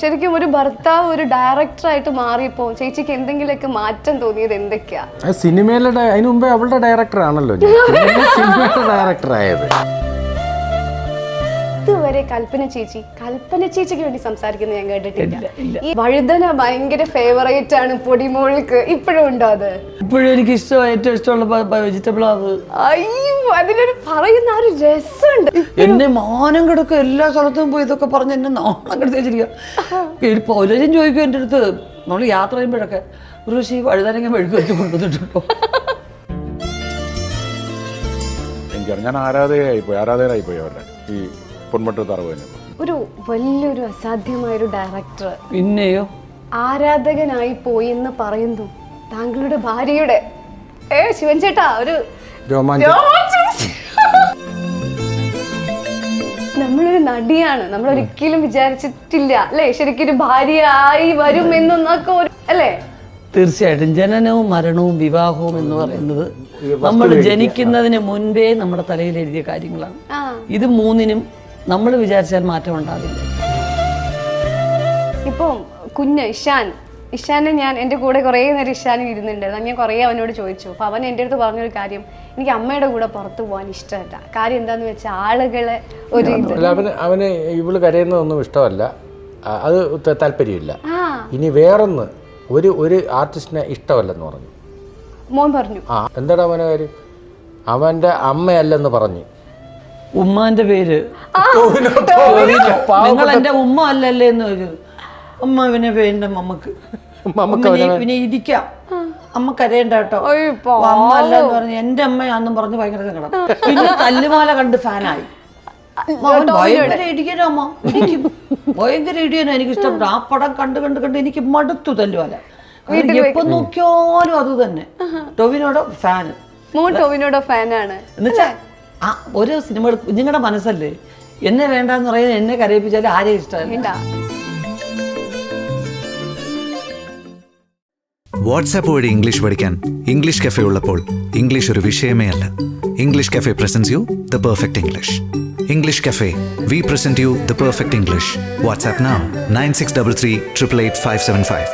ശരിക്കും ഒരു ഭർത്താവ് ഒരു ഡയറക്ടറായിട്ട് മാറിയപ്പോൾ ചേച്ചിക്ക് എന്തെങ്കിലുമൊക്കെ മാറ്റം തോന്നിയത് എന്തൊക്കെയാ? സിനിമയിലെ അതിന് മുമ്പേ അവളുടെ ഡയറക്ടറാണല്ലോ, സിനിമയുടെ ഡയറക്ടറായത്. ഇതുവരെ കൽപ്പന ചേച്ചിക്ക് വേണ്ടി സംസാരിക്കുന്നത് ഞാൻ കേട്ടിട്ടില്ല. ഈ വഴുതന ഭയങ്കര ഫേവറേറ്റ് ആണ് പൊടിമോൾക്ക്, ഇപ്പോഴും ഉണ്ടോ അത്? ഇപ്പോഴും എനിക്ക് ഏറ്റവും ഇഷ്ടമുള്ള വെജിറ്റബിൾ അത്. അയ്യോ, അതിലൊരു പറയുന്ന ആ ഒരു രസമുണ്ട്. എന്നെ മാനം കിടക്കും, എല്ലാ സ്ഥലത്തും പോയി ഇതൊക്കെ പറഞ്ഞ് എന്നെ നാണം കെടുത്ത് വെച്ചിരിക്കുക. പലരും ചോദിക്കും എൻ്റെ അടുത്ത്, നമ്മൾ യാത്ര ചെയ്യുമ്പോഴൊക്കെ ഒരു പക്ഷേ വഴുതാനെങ്കിൽ മെഴുക്ക് വെച്ച് കൊണ്ടുവന്നിട്ടുണ്ടോ. എനിക്കറിയാം, ഞാൻ ആരാധകരായിപ്പോയി അവരുടെ ഈ പൊന്മട്ട് തറവിന്. ഒരു വലിയൊരു അസാധ്യമായൊരു ഡയറക്ടർ പിന്നെയോ ആരാധകനായി പോയി എന്ന് പറയുന്നു താങ്കളുടെ ഭാര്യയുടെ ശിവൻ ചേട്ടാ ഒരു നമ്മളൊരു നടിയാണ്, നമ്മൾ ഒരിക്കലും വിചാരിച്ചിട്ടില്ല അല്ലേ ശരിക്കും ഒരു ഭാര്യയായി വരും എന്നൊക്കെ അല്ലേ? തീർച്ചയായിട്ടും ജനനവും മരണവും വിവാഹവും എന്ന് പറയുന്നത് നമ്മൾ ജനിക്കുന്നതിന് മുൻപേ നമ്മുടെ തലയിൽ എഴുതിയ കാര്യങ്ങളാണ്. ഇത് മൂന്നിനും നമ്മൾ വിചാരിച്ചാൽ മാറ്റം ഉണ്ടാവില്ല. ഇപ്പം കുഞ്ഞ് ഇഷാനെ ഞാൻ എൻ്റെ കൂടെ കുറേ നേരം ഇഷാനും ഇരുന്നുണ്ടായിരുന്നു. ഞാൻ കുറേ അവനോട് ചോദിച്ചു. അപ്പോൾ അവൻ എൻ്റെ അടുത്ത് പറഞ്ഞൊരു കാര്യം, എനിക്ക് അമ്മയുടെ കൂടെ പുറത്ത് പോകാൻ ഇഷ്ടമല്ല. കാര്യം എന്താണെന്ന് വെച്ചാൽ ആളുകളെ ഒരു അവന് ഇവള് കരയുന്നതൊന്നും ഇഷ്ടമല്ല, അത് താല്പര്യമില്ല. ഇനി വേറൊന്ന് ഒരു ആർട്ടിസ്റ്റിനെ ഇഷ്ടമല്ലെന്ന് പറഞ്ഞു. മോൻ പറഞ്ഞു. എന്താടാ അവനെ കാര്യം? അവൻ്റെ അമ്മയല്ലെന്ന് പറഞ്ഞു. ഉമ്മാന്റെ പേര് നിങ്ങൾ എന്റെ ഉമ്മ അല്ലല്ലേ എന്ന് ഒരു അമ്മ ഇവനെ എന്റെ അമ്മക്ക് പിന്നെ ഇരിക്കാം, അമ്മ കരയണ്ട കേട്ടോ, അമ്മ അല്ലെന്ന് പറഞ്ഞു. എന്റെ അമ്മയാന്നും പറഞ്ഞ് ഭയങ്കര സങ്കടം. പിന്നെ തല്ലുമാല കണ്ട് ഫാനായി. ഭയങ്കര ഇടിക്കനോ അമ്മ, ഇടിക്കും, ഭയങ്കര ഇടിയനോ. എനിക്ക് ഇഷ്ടപ്പെട്ടു ആ പടം കണ്ട് എനിക്ക് മടുത്തു തല്ലുമാല. എപ്പൊ നോക്കിയാലും അത് തന്നെ. ടൊവിനോയുടെ ഫാനാണ് എന്നുവെച്ചാ ഓരോ സിനിമകൾ കുഞ്ഞുങ്ങളുടെ മനസ്സല്ലേ. എന്നെ വേണ്ടെന്ന് പറയുന്നത് എന്നെ കരയിപ്പിച്ചാലും ആരെയും ഇഷ്ടമല്ല. വാട്സാപ്പ് വഴി ഇംഗ്ലീഷ് പഠിക്കാൻ ഇംഗ്ലീഷ് കഫേ ഉള്ളപ്പോൾ ഇംഗ്ലീഷ് ഒരു വിഷയമേ അല്ല. English cafe presents you the perfect English. English cafe, we present you the perfect English. WhatsApp now 9633388575.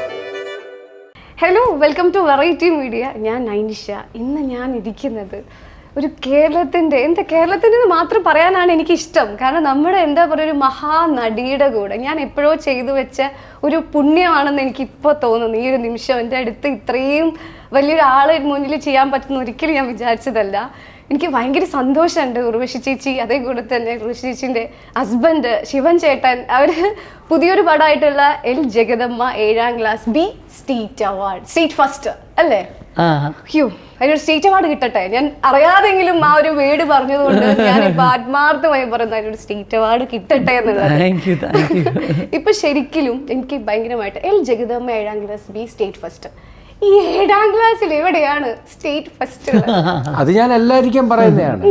Hello, welcome to variety media. ഞാൻ നൈനിഷ. ഇന്ന് ഞാൻ ഇരിക്കുന്നത് ഒരു കേരളത്തിൻ്റെ മാത്രം പറയാനാണ് എനിക്കിഷ്ടം. കാരണം നമ്മുടെ എന്താ പറയുക, ഒരു മഹാനടിയുടെ കൂടെ ഞാൻ എപ്പോഴോ ചെയ്തു വെച്ച ഒരു പുണ്യമാണെന്ന് എനിക്കിപ്പോൾ തോന്നുന്നു. ഈ ഒരു നിമിഷം എൻ്റെ അടുത്ത് ഇത്രയും വലിയൊരാളെ മുന്നിൽ ചെയ്യാൻ പറ്റുന്ന ഒരിക്കലും ഞാൻ വിചാരിച്ചതല്ല. എനിക്ക് ഭയങ്കര സന്തോഷമുണ്ട്. ഉർവശി ചേച്ചി, അതേകൂടെ തന്നെ ഉർവശി ചേച്ചിൻ്റെ ഹസ്ബൻഡ് ശിവൻ ചേട്ടൻ, അവർ പുതിയൊരു പടമായിട്ടുള്ള എൽ ജഗദമ്മ 7ാം ക്ലാസ് ബി സ്റ്റേറ്റ് ഫസ്റ്റ് അല്ലേ? അയ്യോ, അതിനൊരു സ്റ്റേറ്റ് അവാർഡ് കിട്ടട്ടെ. ഞാൻ അറിയാതെങ്കിലും ആ ഒരു വേർഡ് പറഞ്ഞതുകൊണ്ട് ഞാനിപ്പോൾ ആത്മാർത്ഥമായി പറയുന്നത് അതിനൊരു സ്റ്റേറ്റ് അവാർഡ് കിട്ടട്ടെ എന്നുള്ളത്. ഇപ്പൊ ശരിക്കും എനിക്ക് ഭയങ്കരമായിട്ട് എൽ ജഗദമ്മ 7ാം ക്ലാസ് ബി സ്റ്റേറ്റ് ഫസ്റ്റ്, ഈ 7ാം ക്ലാസ്സിൽ എവിടെയാണ് സ്റ്റേറ്റ് ഫസ്റ്റ്? അത് ഞാൻ എല്ലാവർക്കും പറയുന്നതാണ്.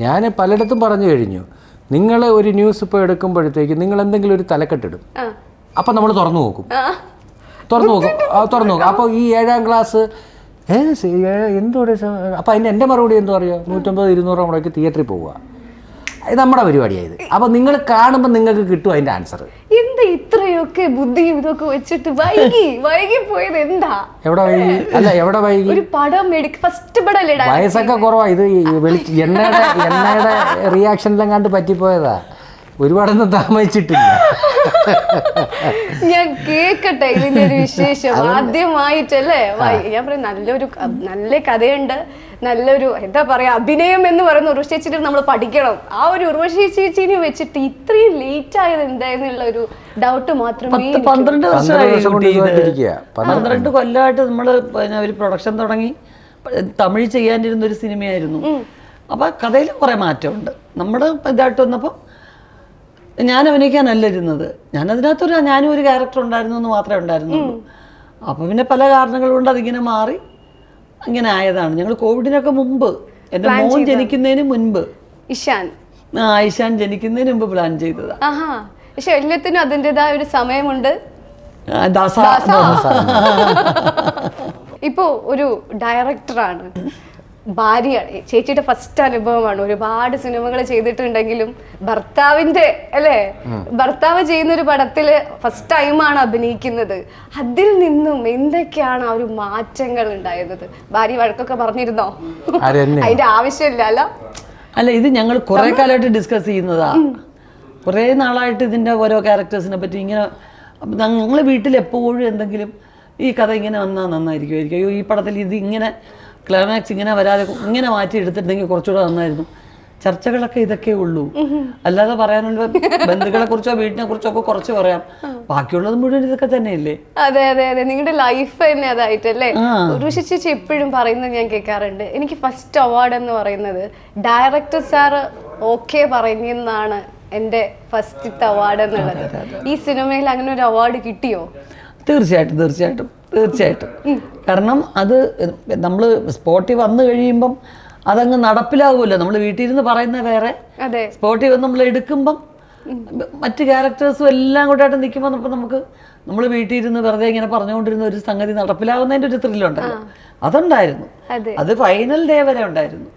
ഞാൻ പലയിടത്തും പറഞ്ഞു കഴിഞ്ഞു. നിങ്ങൾ ഒരു ന്യൂസ് ഇപ്പോൾ എടുക്കുമ്പോഴത്തേക്ക് നിങ്ങൾ എന്തെങ്കിലും ഒരു തലക്കെട്ടിടും, അപ്പം നമ്മൾ തുറന്നു നോക്കും. അപ്പോൾ ഈ 7ാം ക്ലാസ് എന്തോടെ, അപ്പോൾ അതിന് എൻ്റെ മറുപടി എന്താ പറയുക, 150-200 മുടക്കി തിയേറ്ററിൽ പോവുക. ഇത് നമ്മുടെ പരിപാടിയായത്. അപ്പോൾ നിങ്ങൾ കാണുമ്പോൾ നിങ്ങൾക്ക് കിട്ടും അതിൻ്റെ ആൻസർ. എന്താ ഇത്രയൊക്കെ ബുദ്ധിയും ഇതൊക്കെ വെച്ചിട്ട് വൈകി പോയത് എന്താ? എവിടെ വൈകി? ഒരു പടം ഫസ്റ്റ് പടം വയസ്സൊക്കെ കുറവാ. ഇത് എണ്ണയുടെ റിയാക്ഷനിലും കണ്ട് പറ്റിപ്പോയതാ. ഒരുപാടൊന്നും താമസിച്ചിട്ടില്ല. ഞാൻ കേക്കട്ടെ ഇതിന്റെ ഒരു വിശേഷം ആദ്യമായിട്ടല്ലേ. ഞാൻ പറയും നല്ല കഥയുണ്ട്, നല്ലൊരു എന്താ പറയാ അഭിനയം എന്ന് പറയുന്ന ഉർവശി ചേച്ചിയുടെ നമ്മൾ പഠിക്കണം. ആ ഒരു ഉർവശി ചേച്ചിനെ വെച്ചിട്ട് ഇത്രയും ലേറ്റ് ആയത് എന്തായെന്നുള്ള ഒരു ഡൗട്ട് മാത്രമേ. 12 കൊല്ലമായിട്ട് നമ്മൾ ഒരു പ്രൊഡക്ഷൻ തുടങ്ങി തമിഴ് ചെയ്യാനിരുന്ന ഒരു സിനിമയായിരുന്നു. അപ്പൊ കഥയിൽ കുറെ മാറ്റമുണ്ട്. നമ്മുടെ ഇതായിട്ട് വന്നപ്പോൾ ഞാൻ അഭിനയിക്കാനല്ല ഇരുന്നത്, ഞാനും ഒരു ക്യാരക്ടർ ഉണ്ടായിരുന്നു എന്ന് മാത്രമേ ഉണ്ടായിരുന്നുള്ളൂ. അപ്പോൾ പിന്നെ പല കാരണങ്ങൾ കൊണ്ട് അതിങ്ങനെ മാറി ഇങ്ങനെ ആയതാണ്. ഞങ്ങൾ കോവിഡിനൊക്കെ മുമ്പ്, എൻ്റെ മോൻ ജനിക്കുന്നതിന് മുൻപ്, ഇഷാൻ ജനിക്കുന്നതിന് മുമ്പ് പ്ലാൻ ചെയ്തതാ. പക്ഷെ എല്ലാത്തിനും അതിൻ്റെതായ ഒരു സമയമുണ്ട്. ഇപ്പോ ഒരു ഡയറക്ടറാണ്, ഭാര്യയാണ്. ചേച്ചിയുടെ ഫസ്റ്റ് അനുഭവമാണ്. ഒരുപാട് സിനിമകൾ ചെയ്തിട്ടുണ്ടെങ്കിലും ഭർത്താവിന്റെ അല്ലേ, ഭർത്താവ് ചെയ്യുന്ന ഒരു പടത്തില് ഫസ്റ്റ് ടൈമാണ് അഭിനയിക്കുന്നത്. അതിൽ നിന്നും എന്തൊക്കെയാണ് ആ ഒരു മാറ്റങ്ങൾ ഉണ്ടായിരുന്നത്? ഭാര്യ വഴക്കൊക്കെ പറഞ്ഞിരുന്നോ? അതിന്റെ ആവശ്യമില്ല അല്ല, ഇത് ഞങ്ങൾ കുറെ കാലമായിട്ട് ഡിസ്കസ് ചെയ്യുന്നതാ. കുറേ നാളായിട്ട് ഇതിന്റെ ഓരോ ക്യാരക്ടേഴ്സിനെ പറ്റി ഇങ്ങനെ ഞങ്ങൾ വീട്ടിൽ എപ്പോഴും എന്തെങ്കിലും ഈ കഥ ഇങ്ങനെ വന്നാൽ നന്നായിരിക്കും, അയ്യോ ഈ പടത്തിൽ ഇത് ഇങ്ങനെ ക്ലൈമാക്സ് ഇങ്ങനെ വരാതെ ഇങ്ങനെ മാറ്റി എടുത്തിട്ടുണ്ടെങ്കിൽ കുറച്ചുകൂടെ നന്നായിരുന്നു. ചർച്ചകളൊക്കെ ഇതൊക്കെ ഉള്ളൂ, അല്ലാതെ പറയാനുള്ള ബന്ധുക്കളെ കുറിച്ചോ വീട്ടിനെ കുറിച്ചോ ഒക്കെ കുറച്ച് പറയാം, ബാക്കിയുള്ളത് മുഴുവൻ ഇതൊക്കെ തന്നെയല്ലേ. അതെ അതെ അതെ, നിങ്ങളുടെ ലൈഫ് തന്നെ അതായിട്ടല്ലേ. ഋഷി ചേച്ചി എപ്പോഴും പറയുന്നത് ഞാൻ കേൾക്കാറുണ്ട്, എനിക്ക് ഫസ്റ്റ് അവാർഡ് എന്ന് പറയുന്നത് ഡയറക്ടർ സാറ് ഓക്കെ പറയുന്നതാണ് എൻ്റെ ഫസ്റ്റത്തെ അവാർഡ് എന്നുള്ളത്. ഈ സിനിമയിൽ അങ്ങനെ ഒരു അവാർഡ് കിട്ടിയോ? തീർച്ചയായിട്ടും തീർച്ചയായിട്ടും തീർച്ചയായിട്ടും. കാരണം അത് നമ്മൾ സ്പോട്ടിൽ വന്നു കഴിയുമ്പം അതങ്ങ് നടപ്പിലാവുമല്ലോ. നമ്മൾ വീട്ടിൽ ഇരുന്ന് പറയുന്ന വേറെ, സ്പോട്ടിൽ വന്ന് നമ്മൾ എടുക്കുമ്പം മറ്റ് ക്യാരക്ടേഴ്സും എല്ലാം കൂട്ടായിട്ട് നിൽക്കുമ്പോൾ നമുക്ക് നമ്മൾ വീട്ടിൽ ഇരുന്ന് വെറുതെ ഇങ്ങനെ പറഞ്ഞുകൊണ്ടിരുന്ന ഒരു സംഗതി നടപ്പിലാവുന്നതിൻ്റെ ഒരു ത്രില്ലുണ്ടല്ലോ, അതുണ്ടായിരുന്നു. അത് ഫൈനൽ ഡേ വരെ ഉണ്ടായിരുന്നു.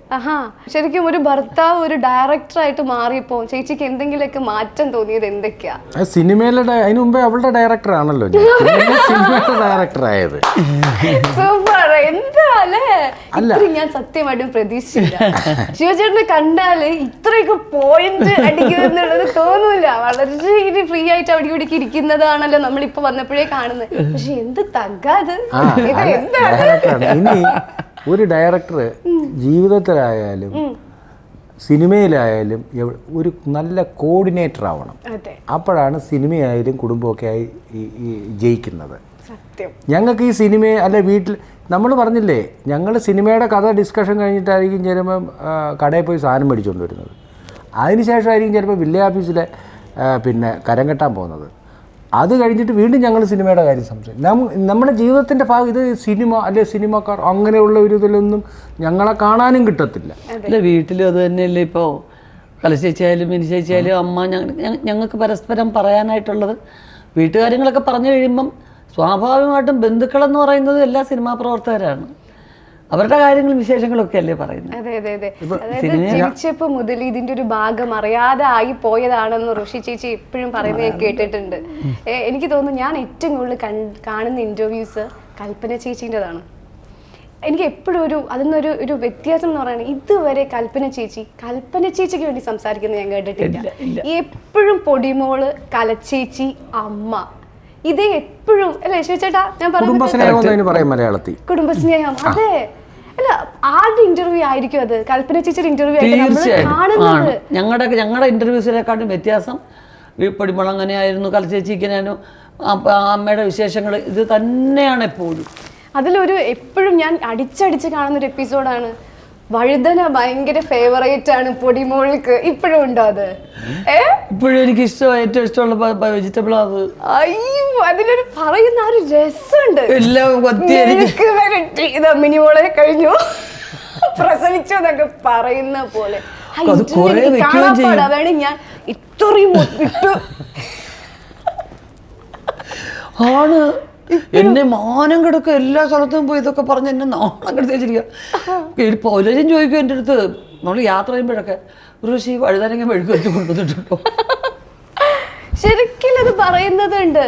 ശരിക്കും ഒരു ഭർത്താവ് ഒരു ഡയറക്ടറായിട്ട് മാറിയപ്പോ ചേച്ചിക്ക് എന്തെങ്കിലുമൊക്കെ മാറ്റം തോന്നിയത് എന്തൊക്കെയാ? സിനിമയിലെ അതിന് മുമ്പേ അവളുടെ ഡയറക്ടർ ആണല്ലോ, സിനിമയുടെ ഡയറക്ടർ ആയത്. സൂപ്പർ, എന്താ അല്ലേ? ഞാൻ സത്യമായിട്ടും പ്രതീക്ഷിച്ചില്ല. ശിവചേട്ടനെ കണ്ടാല് ഇത്രയൊക്കെ പോയിന്റ് അടിക്കുന്നുള്ളത് തോന്നൂല. വളരെ ഫ്രീ ആയിട്ട് അവിടെ ഇവിടെ ഇരിക്കുന്നതാണല്ലോ നമ്മളിപ്പോ വന്നപ്പോഴേ കാണുന്നത്. പക്ഷെ എന്ത് തഗ്ഗത്. ഇനി ഒരു ഡയറക്ടർ ജീവിതത്തിലായാലും സിനിമയിലായാലും ഒരു നല്ല കോർഡിനേറ്റർ ആവണം. അപ്പോഴാണ് സിനിമയായാലും കുടുംബമൊക്കെ ആയി ജയിക്കുന്നത്. ഞങ്ങൾക്ക് ഈ സിനിമ അല്ലെ വീട്ടിൽ നമ്മൾ പറഞ്ഞില്ലേ, ഞങ്ങൾ സിനിമയുടെ കഥ ഡിസ്കഷൻ കഴിഞ്ഞിട്ടായിരിക്കും ചിലപ്പം കടയിൽ പോയി സാധനം മേടിച്ചുകൊണ്ട് വരുന്നത്. അതിനുശേഷമായിരിക്കും ചിലപ്പോൾ വില്ലേജ് ഓഫീസിലെ പിന്നെ കരം കെട്ടാൻ പോകുന്നത്. അത് കഴിഞ്ഞിട്ട് വീണ്ടും ഞങ്ങൾ സിനിമയുടെ കാര്യം സംസാരിക്കും. നമ്മുടെ ജീവിതത്തിൻ്റെ ഭാഗം ഇത് സിനിമ അല്ലെ സിനിമക്കാർ അങ്ങനെയുള്ള ഒരു ഇതിലൊന്നും ഞങ്ങളെ കാണാനും കിട്ടത്തില്ല. അല്ല, വീട്ടിലും അത് തന്നെയല്ലേ. ഇപ്പോൾ കലശേച്ചിയായാലും മിനിശേച്ചിയായാലും അമ്മ ഞങ്ങൾക്ക് പരസ്പരം പറയാനായിട്ടുള്ളത് വീട്ടുകാര്യങ്ങളൊക്കെ പറഞ്ഞു കഴിയുമ്പം സ്വാഭാവികമായിട്ടും ബന്ധുക്കളെന്ന് പറയുന്നത് എല്ലാ സിനിമാ പ്രവർത്തകരാണ്. അവരുടെ കാര്യങ്ങളും വിശേഷങ്ങളൊക്കെ അല്ലേ പറയുന്നത്. അതെ അതെ അതെ, അതായത് ജനിച്ചപ്പോ മുതൽ ഇതിന്റെ ഒരു ഭാഗം അറിയാതെ ആയി പോയതാണെന്ന് ഋഷി ചേച്ചി എപ്പോഴും പറയുന്നത് ഞാൻ കേട്ടിട്ടുണ്ട്. എനിക്ക് തോന്നുന്നു ഞാൻ ഏറ്റവും കൂടുതൽ കാണുന്ന ഇന്റർവ്യൂസ് കൽപ്പന ചേച്ചിൻ്റെതാണ്. എനിക്ക് എപ്പോഴും അതിന്നൊരു വ്യത്യാസം എന്ന് പറയുന്നത്, ഇതുവരെ കൽപ്പന ചേച്ചിക്ക് വേണ്ടി സംസാരിക്കുന്നത് ഞാൻ കേട്ടിട്ടില്ല. എപ്പോഴും പൊടിമോള്, കലച്ചേച്ചി, അമ്മ, ഇതേ എപ്പോഴും അല്ലേ ശിവചേട്ടാ? ഞാൻ മലയാളത്തിൽ കുടുംബസ്നേഹം. അതെ, അല്ല ആരുടെ ഇന്റർവ്യൂ ആയിരിക്കും അത്? കൽപ്പന ചേച്ചിയുടെ ഇന്റർവ്യൂ ആയിരിക്കും. ഞങ്ങളുടെ ഇന്റർവ്യൂസിനെക്കാട്ടും വ്യത്യാസം പൊടിമോൾ അങ്ങനെയായിരുന്നു, കലച്ചേച്ചി ഇങ്ങനെയായിരുന്നു, അമ്മയുടെ വിശേഷങ്ങൾ ഇത് തന്നെയാണ് എപ്പോഴും. അതിലൊരു എപ്പോഴും ഞാൻ അടിച്ചടിച്ച് കാണുന്നൊരു എപ്പിസോഡാണ് വഴുതന. ഭയങ്കര ഫേവറേറ്റ് ആണ് പൊടിമോൾക്ക്. ഇപ്പോഴും ഉണ്ടോ അത്? ഇപ്പോഴും എനിക്ക് ഏറ്റവും ഇഷ്ടമുള്ള വെജിറ്റബിൾ അത്. അയ്യോ, അതിലൊരു പറയുന്ന ആ ഒരു രസമുണ്ട്. മിനിമോളെ കഴിഞ്ഞു പ്രസവിച്ചു എന്നൊക്കെ പറയുന്ന പോലെ വേണേ ഞാൻ ഇത്രയും ഇട്ടു ആണ്. എന്നെ മാനം കിടക്കുക, എല്ലാ സ്ഥലത്തും പോയി ഇതൊക്കെ പറഞ്ഞ് എന്നെ നാണം കെടുത്ത് വെച്ചിരിക്കുക. പലരും ചോദിക്കും എൻ്റെ അടുത്ത്, നമ്മൾ യാത്ര ചെയ്യുമ്പോഴൊക്കെ ഋഷി വഴുതനങ്ങ മെഴുക്ക് വെച്ച് കൊണ്ടുവന്നിട്ടുണ്ടോ? ശരിക്കും അത് പറയുന്നതുണ്ട്.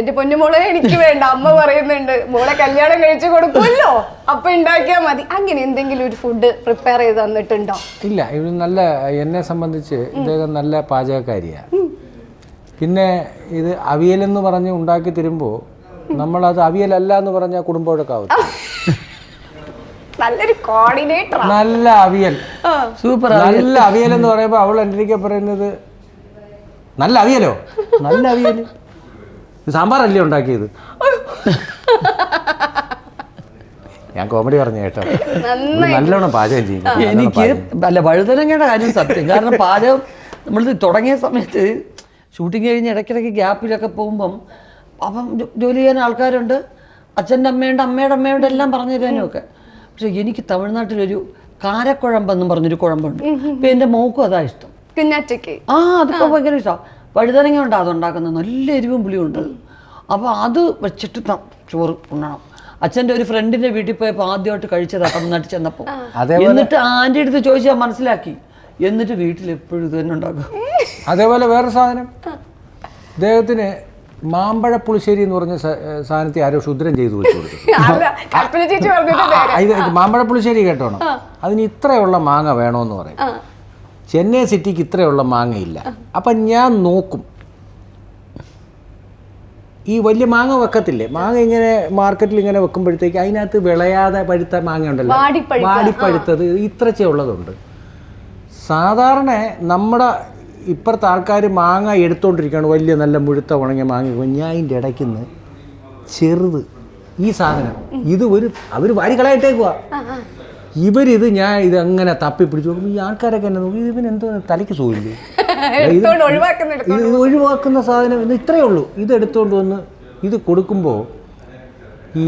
എന്റെ പൊന്നുമോളെ എനിക്ക് വേണ്ട, അമ്മ പറയുന്നുണ്ട് മോളെ കല്യാണം കഴിച്ചു കൊടുക്കുമല്ലോ അപ്പൊ ഉണ്ടാക്കിയാ മതി. അങ്ങനെ എന്തെങ്കിലും ഒരു ഫുഡ് പ്രിപ്പയർ ചെയ്ത് തന്നിട്ടുണ്ടോ? ഇല്ല, ഇത് നല്ല, എന്നെ സംബന്ധിച്ച് ഇദ്ദേഹം നല്ല പാചകക്കാരിയാണ്. പിന്നെ ഇത് അവിയലെന്ന് പറഞ്ഞ് ഉണ്ടാക്കി തരുമ്പോൾ നമ്മളത് അവിയലല്ല എന്ന് പറഞ്ഞാൽ കുടുംബമൊക്കെ നല്ലൊരു കോർഡിനേറ്റർ, നല്ല അവിയൽ, സൂപ്പർ നല്ല അവിയൽ എന്ന് പറയുമ്പോൾ അവൾ എൻ്റെ പറയുന്നത് നല്ല അവിയലോ, നല്ല അവിയല്, സാമ്പാറല്ലേ ഉണ്ടാക്കിയത്. ഞാൻ കോമഡി പറഞ്ഞു കേട്ടോ, നല്ലോണം പാചകം ചെയ്യും. എനിക്ക് അല്ല വഴുതനങ്ങയുടെ കാര്യം സത്യം. കാരണം പാചകം നമ്മൾ തുടങ്ങിയ സമയത്ത് ഷൂട്ടിങ് കഴിഞ്ഞ് ഇടയ്ക്കിടയ്ക്ക് ഗ്യാപ്പിലൊക്കെ പോകുമ്പം അപ്പം ജോലി ചെയ്യാൻ ആൾക്കാരുണ്ട്, അച്ഛൻ്റെ അമ്മയുണ്ട്, അമ്മയുടെ അമ്മയുണ്ട്, എല്ലാം പറഞ്ഞു തരാനും ഒക്കെ. പക്ഷെ എനിക്ക് തമിഴ്നാട്ടിലൊരു കാരക്കുഴമ്പെന്നും പറഞ്ഞൊരു കുഴമ്പുണ്ട്. ഇപ്പം എൻ്റെ മോക്കും അതാ ഇഷ്ടം. അതിപ്പോൾ ഭയങ്കര ഇഷ്ടമാണ്. വഴുതനങ്ങ ഉണ്ട് അതുണ്ടാക്കുന്നത്, നല്ല എരിവും പുളിയും ഉണ്ട്. അപ്പോൾ അത് വെച്ചിട്ട് ചോറ് ഉണ്ണണം. അച്ഛൻ്റെ ഒരു ഫ്രണ്ടിന്റെ വീട്ടിൽ പോയപ്പോൾ ആദ്യമായിട്ട് കഴിച്ചതാ തമിഴ്നാട്ടിൽ ചെന്നപ്പോൾ. അതേപോലെ എന്നിട്ട് ആൻ്റെ അടുത്ത് ചോദിച്ചാൽ മനസ്സിലാക്കി. എന്നിട്ട് വീട്ടിൽ എപ്പോഴും ഇത് തന്നെ ഉണ്ടാക്കും. അതേപോലെ വേറൊരു സാധനം, അദ്ദേഹത്തിന് മാമ്പഴ പുളിശ്ശേരി എന്ന് പറഞ്ഞ സാധനത്തെ ആരോ ക്ഷുദ്രം ചെയ്തു വെച്ചു കൊടുത്തു. ഇത് മാമ്പഴ പുളിശ്ശേരി കേട്ടോണം, അതിന് ഇത്രയുള്ള മാങ്ങ വേണമെന്ന് പറയും. ചെന്നൈ സിറ്റിക്ക് ഇത്രയുള്ള മാങ്ങയില്ല. അപ്പം ഞാൻ നോക്കും, ഈ വലിയ മാങ്ങ വെക്കത്തില്ലേ, മാങ്ങ ഇങ്ങനെ മാർക്കറ്റിൽ ഇങ്ങനെ വെക്കുമ്പോഴത്തേക്ക് അതിനകത്ത് വിളയാതെ പഴുത്ത മാങ്ങ ഉണ്ടല്ലോ, വാടിപ്പഴുത്തത് ഇത്രച്ചേ ഉള്ളതുണ്ട്. സാധാരണ നമ്മുടെ ഇപ്പുറത്തെ ആൾക്കാർ മാങ്ങ എടുത്തുകൊണ്ടിരിക്കുകയാണ്, വലിയ നല്ല മുഴുത്ത ഉണങ്ങിയ മാങ്ങ. ഞാൻ അതിൻ്റെ ഇടയ്ക്ക് നിന്ന് ചെറുത് ഈ സാധനം ഇത് അവർ വാരികളായിട്ടേക്കുവാ. ഇവരിത് ഞാൻ ഇത് അങ്ങനെ തപ്പി പിടിച്ചു നോക്കുമ്പോൾ ഈ ആൾക്കാരൊക്കെ എന്നെ നോക്കി, ഇവനെന്തോ തലയ്ക്ക് സുഖമില്ലേ, ഇത് ഒഴിവാക്കുന്ന സാധനം ഇന്ന് ഇത്രയേ ഉള്ളൂ. ഇത് എടുത്തുകൊണ്ട് വന്ന് ഇത് കൊടുക്കുമ്പോൾ ഈ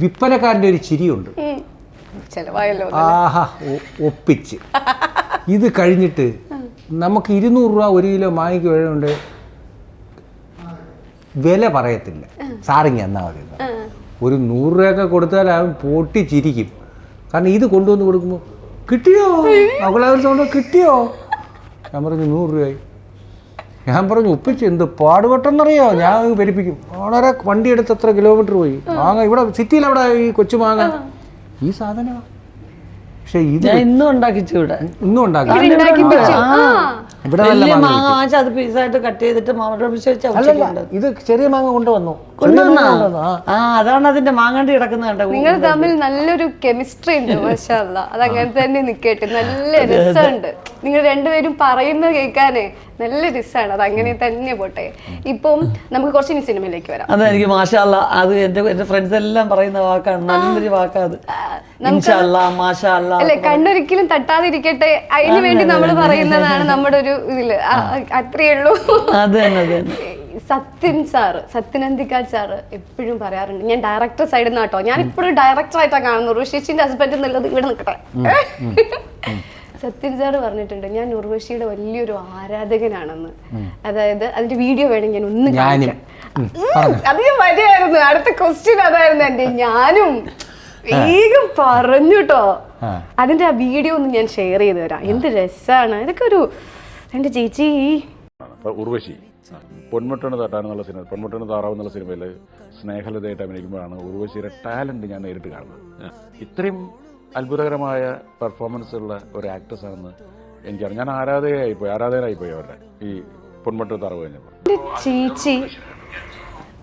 വിൽപ്പനക്കാരൻ്റെ ഒരു ചിരിയുണ്ട്, ആഹാ ഒപ്പിച്ച്. ഇത് കഴിഞ്ഞിട്ട് നമുക്ക് 200 രൂപ 1 കിലോ മാങ്ങയ്ക്ക് വേണമുണ്ട്, വില പറയത്തില്ല, സാറിങ്ങി എന്നാൽ മതി. ഒരു 100 രൂപയൊക്കെ കൊടുത്താൽ അവൻ പൊട്ടിച്ചിരിക്കും. കാരണം ഇത് കൊണ്ടുവന്ന് കൊടുക്കുമ്പോൾ കിട്ടിയോ, അവളവർ സൗണ്ട് കിട്ടിയോ, ഞാൻ പറഞ്ഞു 100 രൂപയായി. ഞാൻ പറഞ്ഞു ഒപ്പിച്ച് എന്ത് പാടുപെട്ടെന്നറിയോ, ഞാൻ പെരിപ്പിക്കും. വളരെ വണ്ടി എടുത്ത് എത്ര കിലോമീറ്റർ പോയി മാങ്ങ, ഇവിടെ സിറ്റിയിൽ അവിടെ ഈ കൊച്ചു മാങ്ങ ഈ സാധനമാണ്. പക്ഷെ ഇത് ഇന്നും ഉണ്ടാക്കിച്ചു ഇവിടെ, ഇന്നും ഉണ്ടാക്കി ഇവിടെ മാങ്ങ വാങ്ങിച്ച് അത് പീസായിട്ട് കട്ട് ചെയ്തിട്ട് ഇത് ചെറിയ മാങ്ങ കൊണ്ടുവന്നു. അതാണ് അതിന്റെ മാങ്ങാണ്ടി കിടക്കുന്നത് കണ്ടത്. നിങ്ങൾ തമ്മിൽ നല്ലൊരു കെമിസ്ട്രി ഉണ്ട്, മാഷാ അല്ലാ. അതങ്ങനെ തന്നെ നിക്കട്ടെ, നല്ല രസമുണ്ട്. നിങ്ങൾ രണ്ടുപേരും പറയുന്നത് കേൾക്കാനേ നല്ല രസമാണ്. അത് അങ്ങനെ തന്നെ പോട്ടെ. ഇപ്പം നമുക്ക് കുറച്ച് ഇനി സിനിമയിലേക്ക് വരാം. അതെനിക്ക് മാഷാ അല്ലാ, അത് എന്റെ ഫ്രണ്ട്സ് എല്ലാം പറയുന്ന വാക്കാണ്, നല്ലൊരു വാക്കാത്. അല്ലെ, കണ്ണൊരിക്കലും തട്ടാതിരിക്കട്ടെ, അതിനു വേണ്ടി നമ്മൾ പറയുന്നതാണ് നമ്മുടെ ഒരു ഇതില്. അത്രയേ ഉള്ളൂ. സത്യനന്ദിക്കാട് സാറ് എപ്പോഴും പറയാറുണ്ട്, ഞാൻ ഡയറക്ടർ സൈഡിൽ നിന്ന് കേട്ടോ, ഞാൻ ഇപ്പോഴും ഡയറക്ടർ ആയിട്ടാണ് കാണുന്നത്, ഋഷിച്ചിന്റെ ഹസ്ബൻഡ് എന്നുള്ളത് ഇവിടെ നിൽക്കട്ടെ. സത്യൻ സാറ് പറഞ്ഞിട്ടുണ്ട്, ഞാൻ ഉർവശിയുടെ വലിയൊരു ആരാധകനാണെന്ന്. അതായത് അതിന്റെ വീഡിയോ വേണമെങ്കിൽ ഞാൻ ഒന്ന് കാണിക്കാം. അധികം വരികയായിരുന്നു, അടുത്ത ക്വസ്റ്റ്യൻ അതായിരുന്നു എന്റെ. ഞാനും വേഗം പറഞ്ഞുട്ടോ, അതിന്റെ ആ വീഡിയോ ഒന്ന് ഞാൻ ഷെയർ ചെയ്ത് തരാം. എന്ത് രസാണ് ഇതൊക്കെ. ഒരു എന്റെ ചേച്ചി ഉർവശി പൊന്മുട്ടണ് തട്ടാനെന്നുള്ള സിനിമ, പൊന്മുട്ടണ് താറാവ് എന്നുള്ള സിനിമയിൽ സ്നേഹലതയായിട്ട് അഭിനയിക്കുമ്പോഴാണ് ഉർവശിയുടെ ടാലന്റ് ഞാൻ നേരിട്ട് കാണുന്നത്. ഇത്രയും അത്ഭുതകരമായ പെർഫോമൻസ് ഉള്ള ഒരു ആക്ട്രസ് ആണെന്ന് എനിക്കറിയാം. ഞാൻ ആരാധകനായിപ്പോയി അവരുടെ ഈ പൊന്മുട്ടണ് താറാവ് കഴിഞ്ഞപ്പോൾ. എന്റെ ചേച്ചി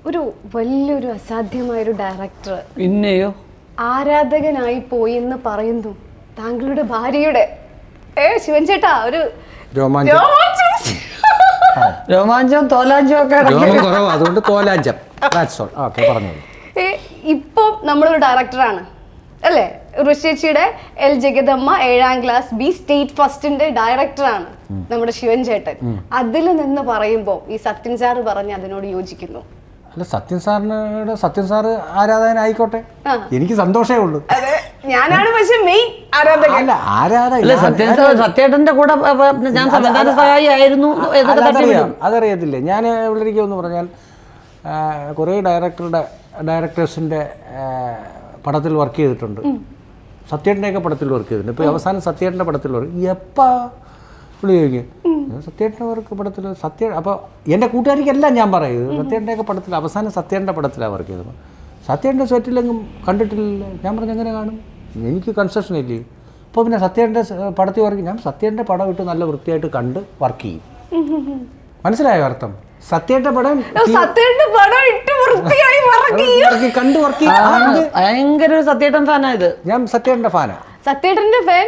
ഒരു വലിയൊരു അസാധ്യമായൊരു ഡയറക്ടർ, പിന്നെയോ ആരാധകനായി പോയി എന്ന് പറയുന്നു താങ്കളുടെ ഭാര്യയുടെ. ശിവൻ ചേട്ടാ, ഒരു രോമാഞ്ചം തോലാഞ്ചം ഒക്കെ അതുകൊണ്ട് തോലാഞ്ചം. ഇപ്പൊ നമ്മളൊരു ഡയറക്ടറാണ് അല്ലേ? ഋഷിച്ചിയുടെ എൽ ജഗദമ്മ 7ാം ക്ലാസ് ബി സ്റ്റേറ്റ് ഫസ്റ്റിന്റെ ഡയറക്ടറാണ് നമ്മുടെ ശിവൻ ചേട്ടൻ. അതിൽ നിന്ന് പറയുമ്പോൾ ഈ സത്യൻ സാറ് പറഞ്ഞ് അതിനോട് യോജിക്കുന്നു. അല്ല, സത്യൻ സാറ് ആരാധകനായിക്കോട്ടെ, എനിക്ക് സന്തോഷമേ ഉള്ളൂ. ഞാനാണ് പക്ഷെ മെയിൻ ആരാധകൻ. അല്ല, ആരാധകൻ സത്യേട്ടന്റെ കൂടെ ഞാൻ സംവിധാന സഹായി ആയിരുന്നു. അതറിയത്തില്ലേ, ഞാൻ ഇവിടേക്ക് ഒന്ന് പറഞ്ഞാൽ കുറേ ഡയറക്ടേഴ്സിൻ്റെ പടത്തിൽ വർക്ക് ചെയ്തിട്ടുണ്ട്. സത്യേട്ടൻ്റെയൊക്കെ പടത്തിൽ വർക്ക് ചെയ്തിട്ടുണ്ട്. ഇപ്പോൾ അവസാനം സത്യേട്ടൻ്റെ പടത്തിൽ വർക്ക് എപ്പാ പുള്ളി ചോദിക്കും, സത്യേട്ടൻ്റെ വർക്ക് പടത്തിൽ അപ്പോൾ എൻ്റെ കൂട്ടുകാരിക്കെല്ലാം ഞാൻ പറയുന്നത് സത്യേട്ടൻ്റെയൊക്കെ പടത്തിൽ അവസാനം സത്യേട്ടൻ്റെ പടത്തിലാണ് വർക്ക് ചെയ്തത്. സത്യേട്ടൻ്റെ സെറ്റിലെങ്കിലും കണ്ടിട്ടില്ല. ഞാൻ പറഞ്ഞു എങ്ങനെ കാണും, എനിക്ക് കൺസെഷൻ ഇല്ലേ. അപ്പോൾ പിന്നെ സത്യേട്ടൻ്റെ പടത്തിൽ വർക്ക്, ഞാൻ സത്യേട്ടൻ്റെ പടം ഇട്ട് നല്ല വൃത്തിയായിട്ട് കണ്ട് വർക്ക് ചെയ്യും. മനസ്സിലായോ അർത്ഥം? സത്യേട്ടൻ്റെ പടം കണ്ട് വർക്ക് ചെയ്യും. ഭയങ്കര ഒരു സത്യേട്ടൻ ഫാനായത്. ഞാൻ സത്യേട്ടൻ്റെ ഫാനാണ്. സത്യേട്ടന്റെ ഫാൻ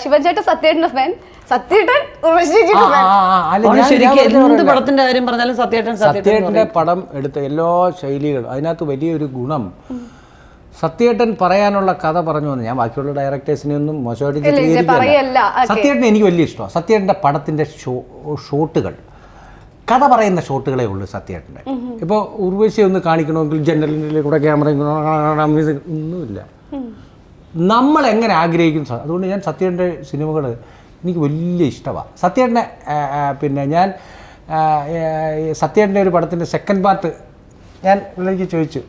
ശിവൻ ചേട്ടൻ, സത്യേട്ടന്റെ ഫാൻ സത്യേട്ടൻ. എന്ത് പടത്തിന്റെ കാര്യം പറഞ്ഞാലും സത്യേട്ടന്റെ പടം എടുത്ത എല്ലാ ശൈലികളും അതിനകത്ത് വലിയൊരു ഗുണം, സത്യേട്ടൻ പറയാനുള്ള കഥ പറഞ്ഞു വന്നു. ഞാൻ ബാക്കിയുള്ള ഡയറക്ടേഴ്സിനെ ഒന്നും മോശമായിട്ട് ചിത്രീകരിക്കില്ല. സത്യേട്ടനെ എനിക്ക് വലിയ ഇഷ്ടമാണ്. സത്യേട്ടൻ്റെ പടത്തിൻ്റെ ഷോട്ടുകൾ, കഥ പറയുന്ന ഷോട്ടുകളേ ഉള്ളൂ സത്യേട്ടൻ്റെ. ഇപ്പോൾ ഉർവശി ഒന്ന് കാണിക്കണമെങ്കിൽ ജനലിൻ്റെ കൂടെ ക്യാമറ മ്യൂസിക് ഒന്നുമില്ല. നമ്മൾ എങ്ങനെ ആഗ്രഹിക്കും. അതുകൊണ്ട് ഞാൻ സത്യേട്ടൻ്റെ സിനിമകൾ എനിക്ക് വലിയ ഇഷ്ടമാണ്. സത്യേട്ടനെ പിന്നെ ഞാൻ സത്യേട്ടൻ്റെ ഒരു പടത്തിൻ്റെ സെക്കൻഡ് പാർട്ട് ഞാൻ വിളിക്ക് ചോദിച്ചു,